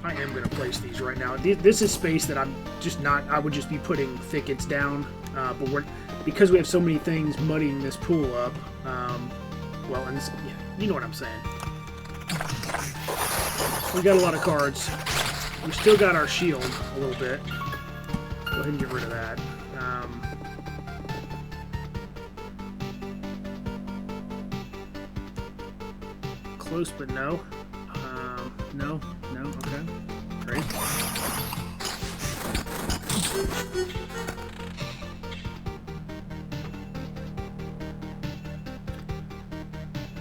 I am going to place these right now. This is space that I'm just not... I would just be putting thickets down, but because we have so many things muddying this pool up, well, and this, yeah, you know what I'm saying. We got a lot of cards. We still got our shield a little bit. Go ahead and get rid of that. Close, but no. No, okay. Great.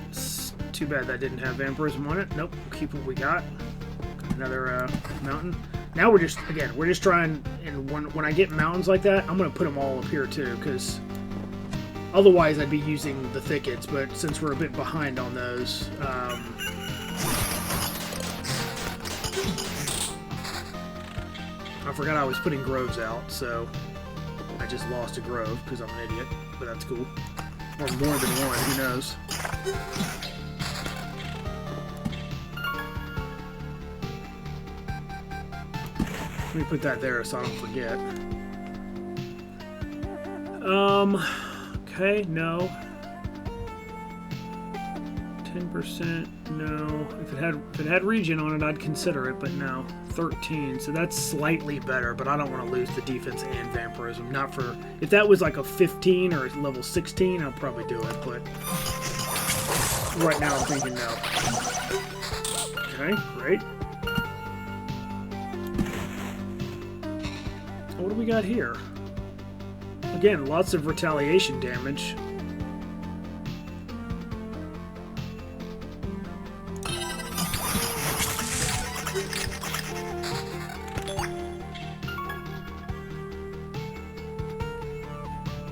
It's too bad that didn't have vampirism on it. Nope, we'll keep what we got. Another mountain. Now we're just trying, and when I get mountains like that, I'm going to put them all up here too, because otherwise I'd be using the thickets, but since we're a bit behind on those, I forgot I was putting groves out, so I just lost a grove because I'm an idiot, but that's cool. Or more than one, who knows. Let me put that there so I don't forget. Okay, no. 10%, no. If it had regen on it, I'd consider it, but no. 13, so that's slightly better, but I don't want to lose the defense and vampirism. Not for... If that was like a 15 or level 16, I'll probably do it, but right now I'm thinking no. Okay, great. What do we got here? Again, lots of retaliation damage.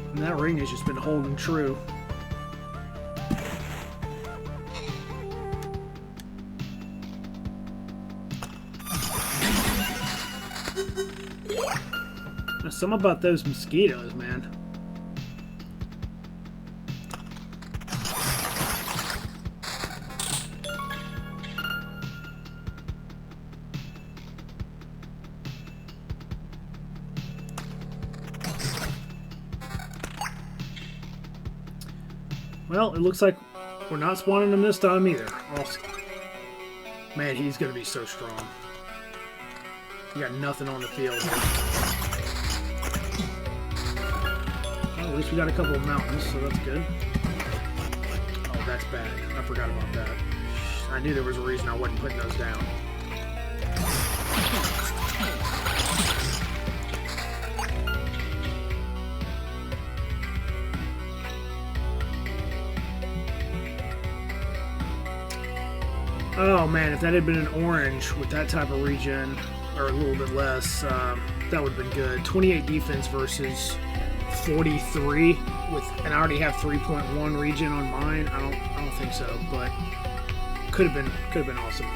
And that ring has just been holding true. There's something about those mosquitoes, man. Well, it looks like we're not spawning him this time either. Awesome. Man, he's going to be so strong. He got nothing on the field. Well, at least we got a couple of mountains, so that's good. Oh, that's bad. I forgot about that. I knew there was a reason I wasn't putting those down. Oh man, if that had been an orange with that type of regen, or a little bit less, that would have been good. 28 defense versus 43 with, and I already have 3.1 regen on mine. I don't think so, but could have been awesome.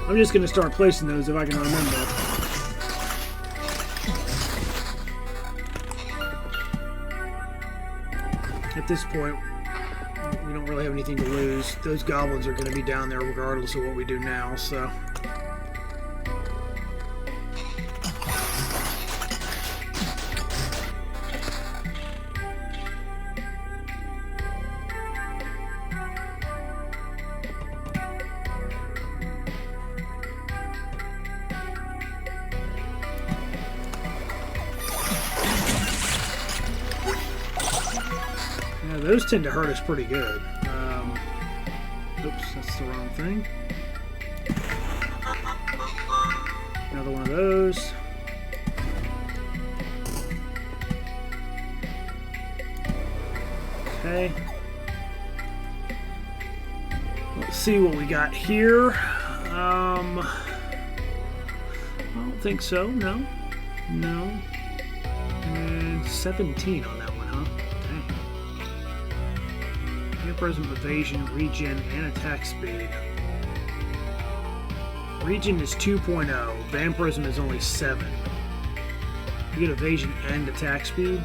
I'm just going to start placing those if I can remember. At this point, we don't really have anything to lose. Those goblins are going to be down there regardless of what we do now, so... Those tend to hurt us pretty good. Oops, that's the wrong thing. Another one of those. Okay. Let's see what we got here. I don't think so. No. No. And 17 on that one, huh? Dang. Vampirism, evasion, regen, and attack speed. Regen is 2.0. Vampirism is only 7. You get evasion and attack speed?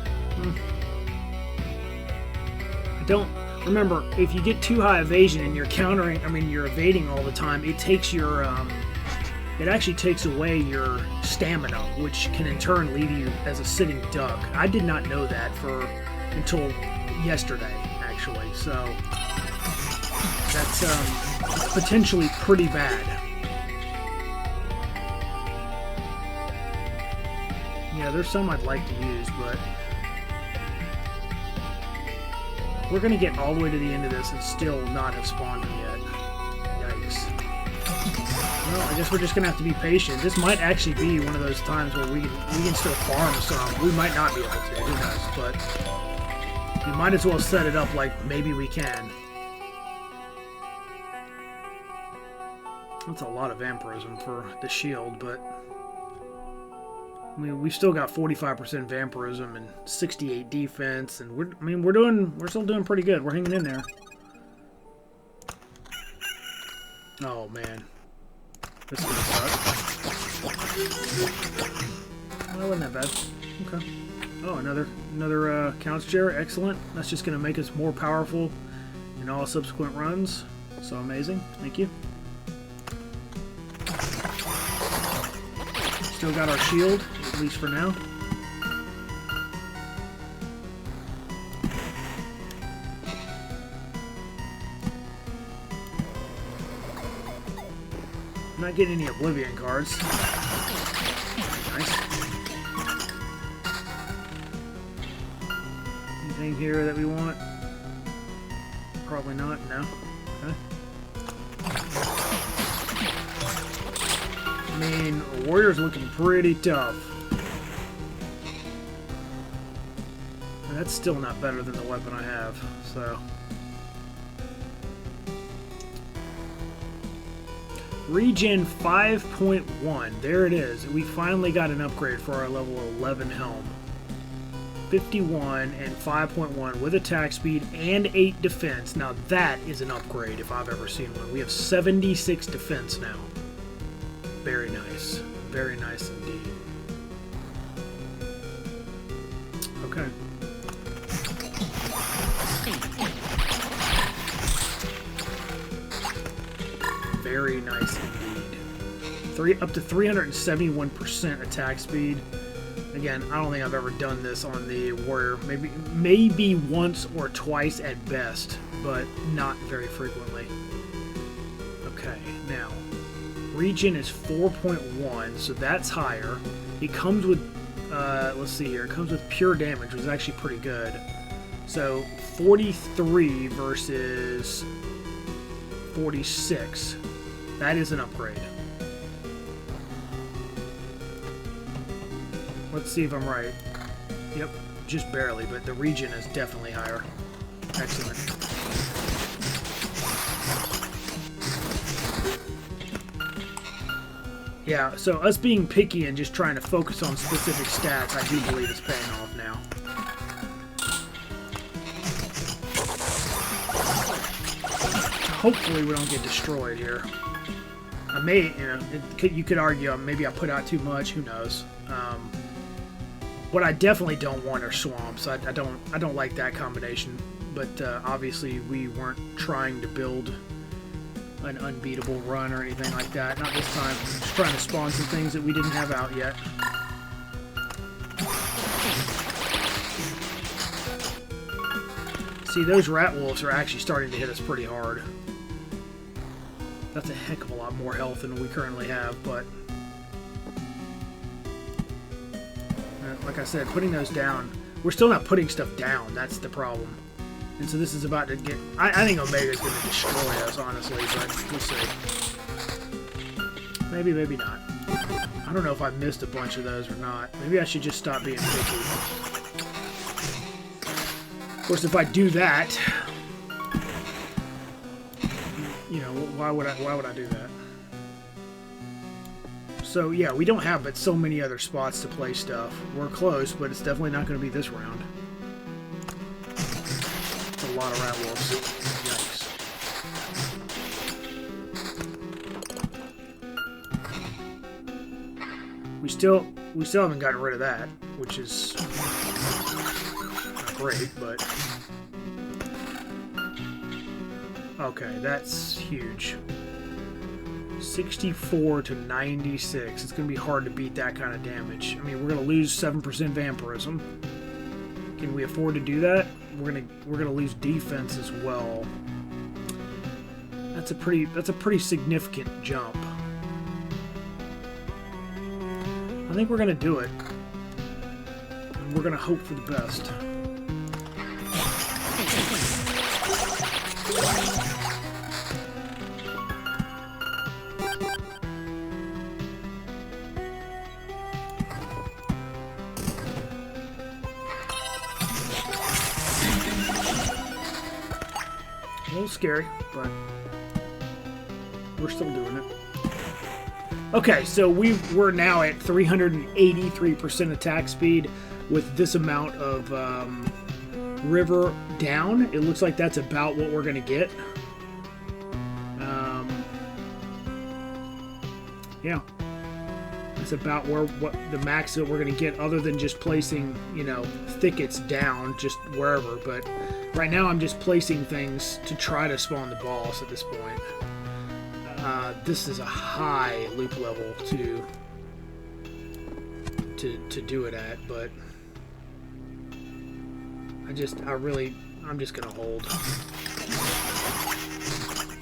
I don't... Remember, if you get too high evasion and you're you're evading all the time, it takes your, it actually takes away your stamina, which can in turn leave you as a sitting duck. I did not know that until yesterday, actually, so that's, potentially pretty bad. Yeah, there's some I'd like to use, but we're going to get all the way to the end of this and still not have spawned them yet. Yikes. Well, I guess we're just going to have to be patient. This might actually be one of those times where we can still farm some. We might not be able to, who knows, but we might as well set it up like maybe we can. That's a lot of vampirism for the shield, but I mean, we've still got 45% vampirism and 68 defense, and we're still doing pretty good. We're hanging in there. Oh man, this is gonna suck. Well, wasn't that bad. Okay. Oh, another count share. Excellent. That's just gonna make us more powerful in all subsequent runs. So amazing. Thank you. Still got our shield, at least for now. I'm not getting any Oblivion cards. Nice. Anything here that we want? Probably not, no. Okay. I mean, Warrior's looking pretty tough. And that's still not better than the weapon I have, so. Regen 5.1. There it is. We finally got an upgrade for our level 11 helm. 51 and 5.1 with attack speed and 8 defense. Now that is an upgrade if I've ever seen one. We have 76 defense now. Very nice. Very nice indeed. Okay. Very nice indeed. Up to 371% attack speed. Again, I don't think I've ever done this on the Warrior. Maybe once or twice at best, but not very frequently. Okay, now regen is 4.1, so that's higher. It comes with, let's see here, it comes with pure damage, which is actually pretty good. So 43 versus 46. That is an upgrade. Let's see if I'm right. Yep, just barely, but the regen is definitely higher. Excellent. Yeah, so us being picky and just trying to focus on specific stats, I do believe it's paying off now. Hopefully we don't get destroyed here. I may, you could argue maybe I put out too much. Who knows? What I definitely don't want are swamps. I don't like that combination. But obviously we weren't trying to build an unbeatable run or anything like that. Not this time. I'm just trying to spawn some things that we didn't have out yet. See, those rat wolves are actually starting to hit us pretty hard. That's a heck of a lot more health than we currently have, but like I said, putting those down, we're still not putting stuff down. That's the problem. And so this is about to get... I think Omega's going to destroy us, honestly, but we'll see. Maybe, maybe not. I don't know if I missed a bunch of those or not. Maybe I should just stop being picky. course, if I do that, you know, why would I do that? So yeah, we don't have but so many other spots to play stuff. We're close, but it's definitely not going to be this round. It's a lot of rat wolves. Yikes. We still haven't gotten rid of that, which is not great, but okay, that's huge. 64 to 96. It's going to be hard to beat that kind of damage. I mean, we're going to lose 7% vampirism. Can we afford to do that? We're gonna lose defense as well. That's a pretty significant jump. I think we're gonna do it. And we're gonna hope for the best. A little scary, but we're still doing it. Okay, so we're now at 383% attack speed with this amount of river down. It looks like that's about what we're going to get. Yeah. That's about what the max that we're going to get, other than just placing, you know, thickets down just wherever. But right now I'm just placing things to try to spawn the boss at this point. This is a high loop level to do it at, but I'm just gonna hold.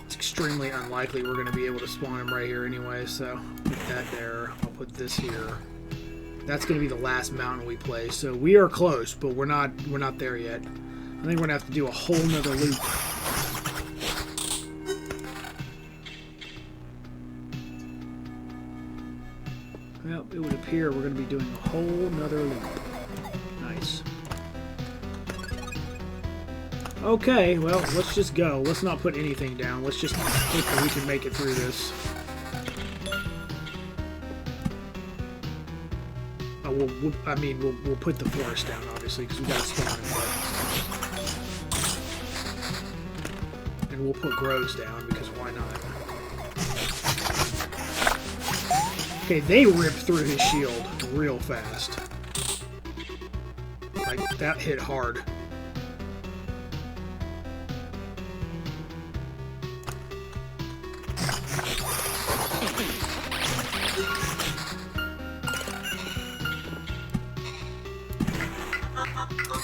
It's extremely unlikely we're gonna be able to spawn him right here anyway, so put that there. I'll put this here. That's gonna be the last mountain we play, so we are close, but we're not there yet. I think we're gonna have to do a whole nother loop. Well, it would appear we're going to be doing a whole nother loop. Nice. Okay, well, let's just go. Let's not put anything down. Let's just hope that we can make it through this. Oh, we'll put the forest down, obviously, because we got to spawn it. And we'll put groves down, because why not? Okay, they ripped through his shield real fast. Like, that hit hard.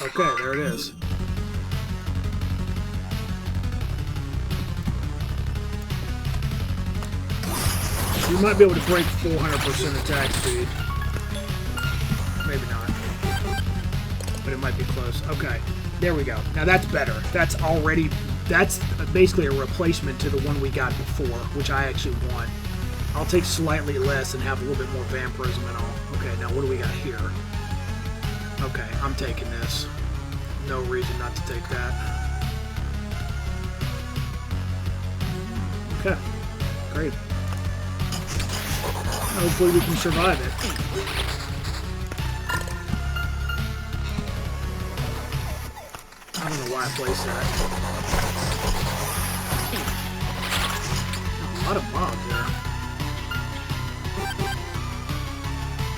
Okay, there it is. You might be able to break 400% attack speed. Maybe not. But it might be close. Okay, there we go. Now that's better. That's basically a replacement to the one we got before, which I actually want. I'll take slightly less and have a little bit more vampirism and all. Okay, now what do we got here? Okay, I'm taking this. No reason not to take that. Okay, great. Hopefully we can survive it. I don't know why I placed that. A lot of mobs there.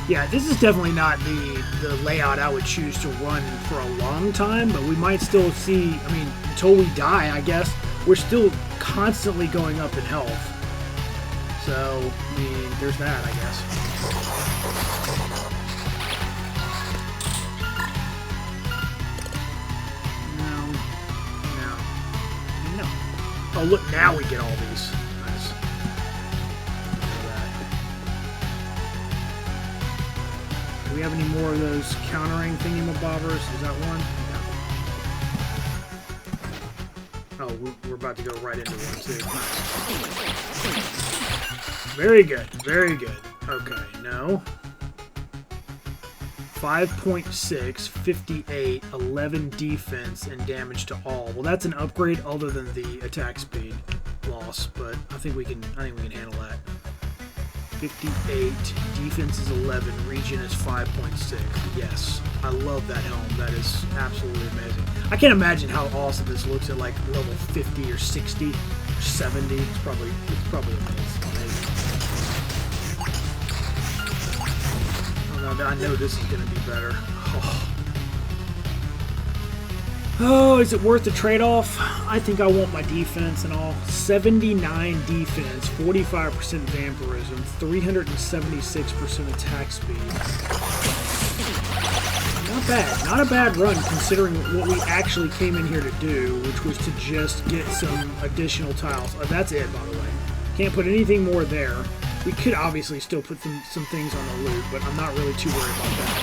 Yeah, this is definitely not the layout I would choose to run for a long time, but we might still see, I mean, until we die, I guess, we're still constantly going up in health. So, I mean, there's that, I guess. No. Oh, look, now we get all these. Nice. Do we have any more of those countering thingamabobbers? Is that one? No. Oh, we're about to go right into one, too. Nice. Very good, very good. Okay, no. 5.6, 58, 11 defense, and damage to all. Well, that's an upgrade other than the attack speed loss, but I think we can handle that. 58, defense is 11, regen is 5.6. Yes, I love that helm. That is absolutely amazing. I can't imagine how awesome this looks at like level 50 or 60 or 70. It's probably amazing. I know this is going to be better. Oh, is it worth the trade-off? I think I want my defense and all. 79 defense, 45% vampirism, 376% attack speed. Not bad. Not a bad run considering what we actually came in here to do, which was to just get some additional tiles. That's it, by the way. Can't put anything more there. We could obviously still put some things on the loot, but I'm not really too worried about that.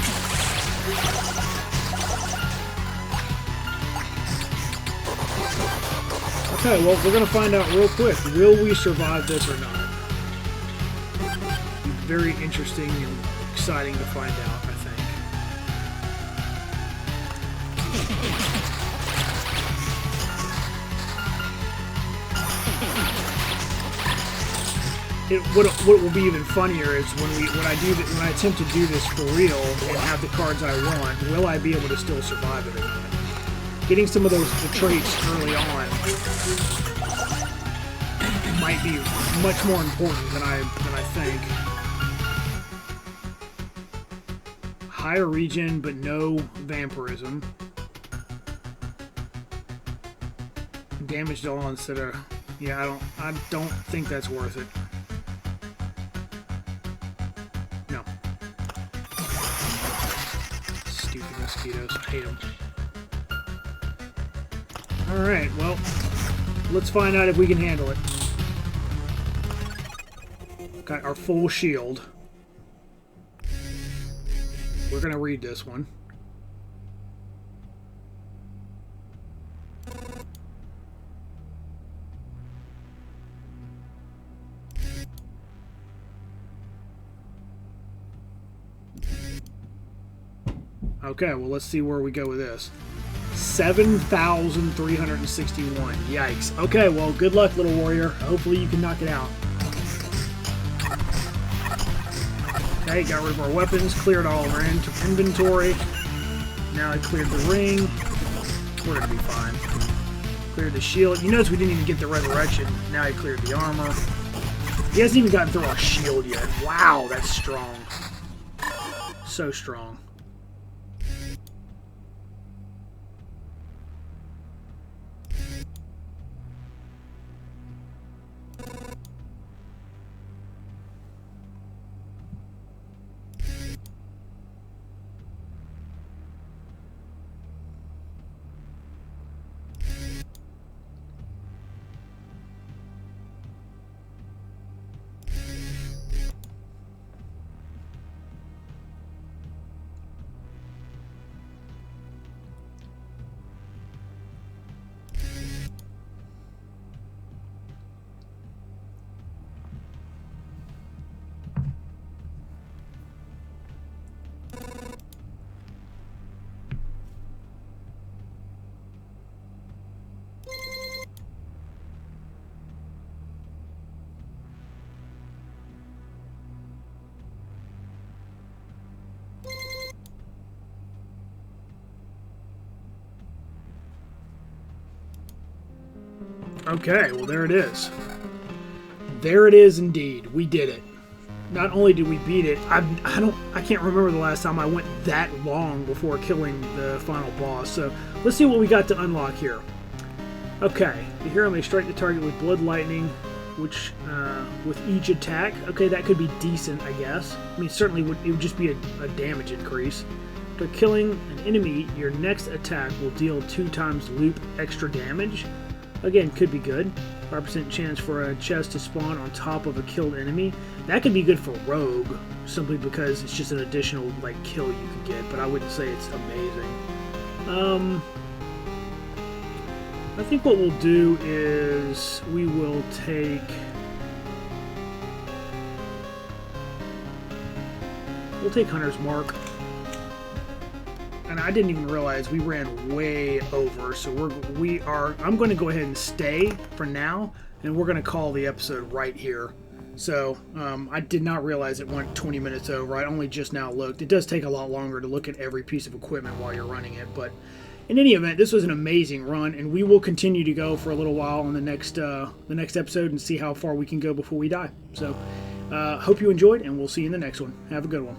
Okay, well, we're going to find out real quick. Will we survive this or not? Very interesting and exciting to find out, I think. What will be even funnier is when I attempt to do this for real and have the cards I want, will I be able to still survive it or not? Getting some of the traits early on might be much more important than I think. Higher regen, but no vampirism. Damage to all instead of... Yeah, I don't think that's worth it. No. Stupid mosquitoes. I hate them. Alright, well, let's find out if we can handle it. Got our full shield. We're going to read this one. Okay, well, let's see where we go with this. 7,361. Yikes. Okay, well, good luck, little warrior. Hopefully you can knock it out. Okay, got rid of our weapons, cleared all of our inventory. Now I cleared the ring. We're going to be fine. Cleared the shield. You notice we didn't even get the resurrection. Now he cleared the armor. He hasn't even gotten through our shield yet. Wow, that's strong. So strong. Okay, well there it is. There it is indeed. We did it. Not only did we beat it, I can't remember the last time I went that long before killing the final boss. So let's see what we got to unlock here. Okay, the hero may strike the target with blood lightning, which with each attack. Okay, that could be decent, I guess. I mean, certainly it would just be a damage increase. After killing an enemy, your next attack will deal 2 times loop extra damage. Again, could be good. 5% chance for a chest to spawn on top of a killed enemy. That could be good for rogue, simply because it's just an additional like kill you could get, but I wouldn't say it's amazing. I think what we'll do is we will take... We'll take Hunter's Mark. and I didn't even realize we ran way over. So I'm going to go ahead and stay for now, and we're going to call the episode right here. So I did not realize it went 20 minutes over. I only just now looked. It does take a lot longer to look at every piece of equipment while you're running it, but in any event, this was an amazing run, and we will continue to go for a little while on the next episode and see how far we can go before we die. So hope you enjoyed, and we'll see you in the next one. Have a good one.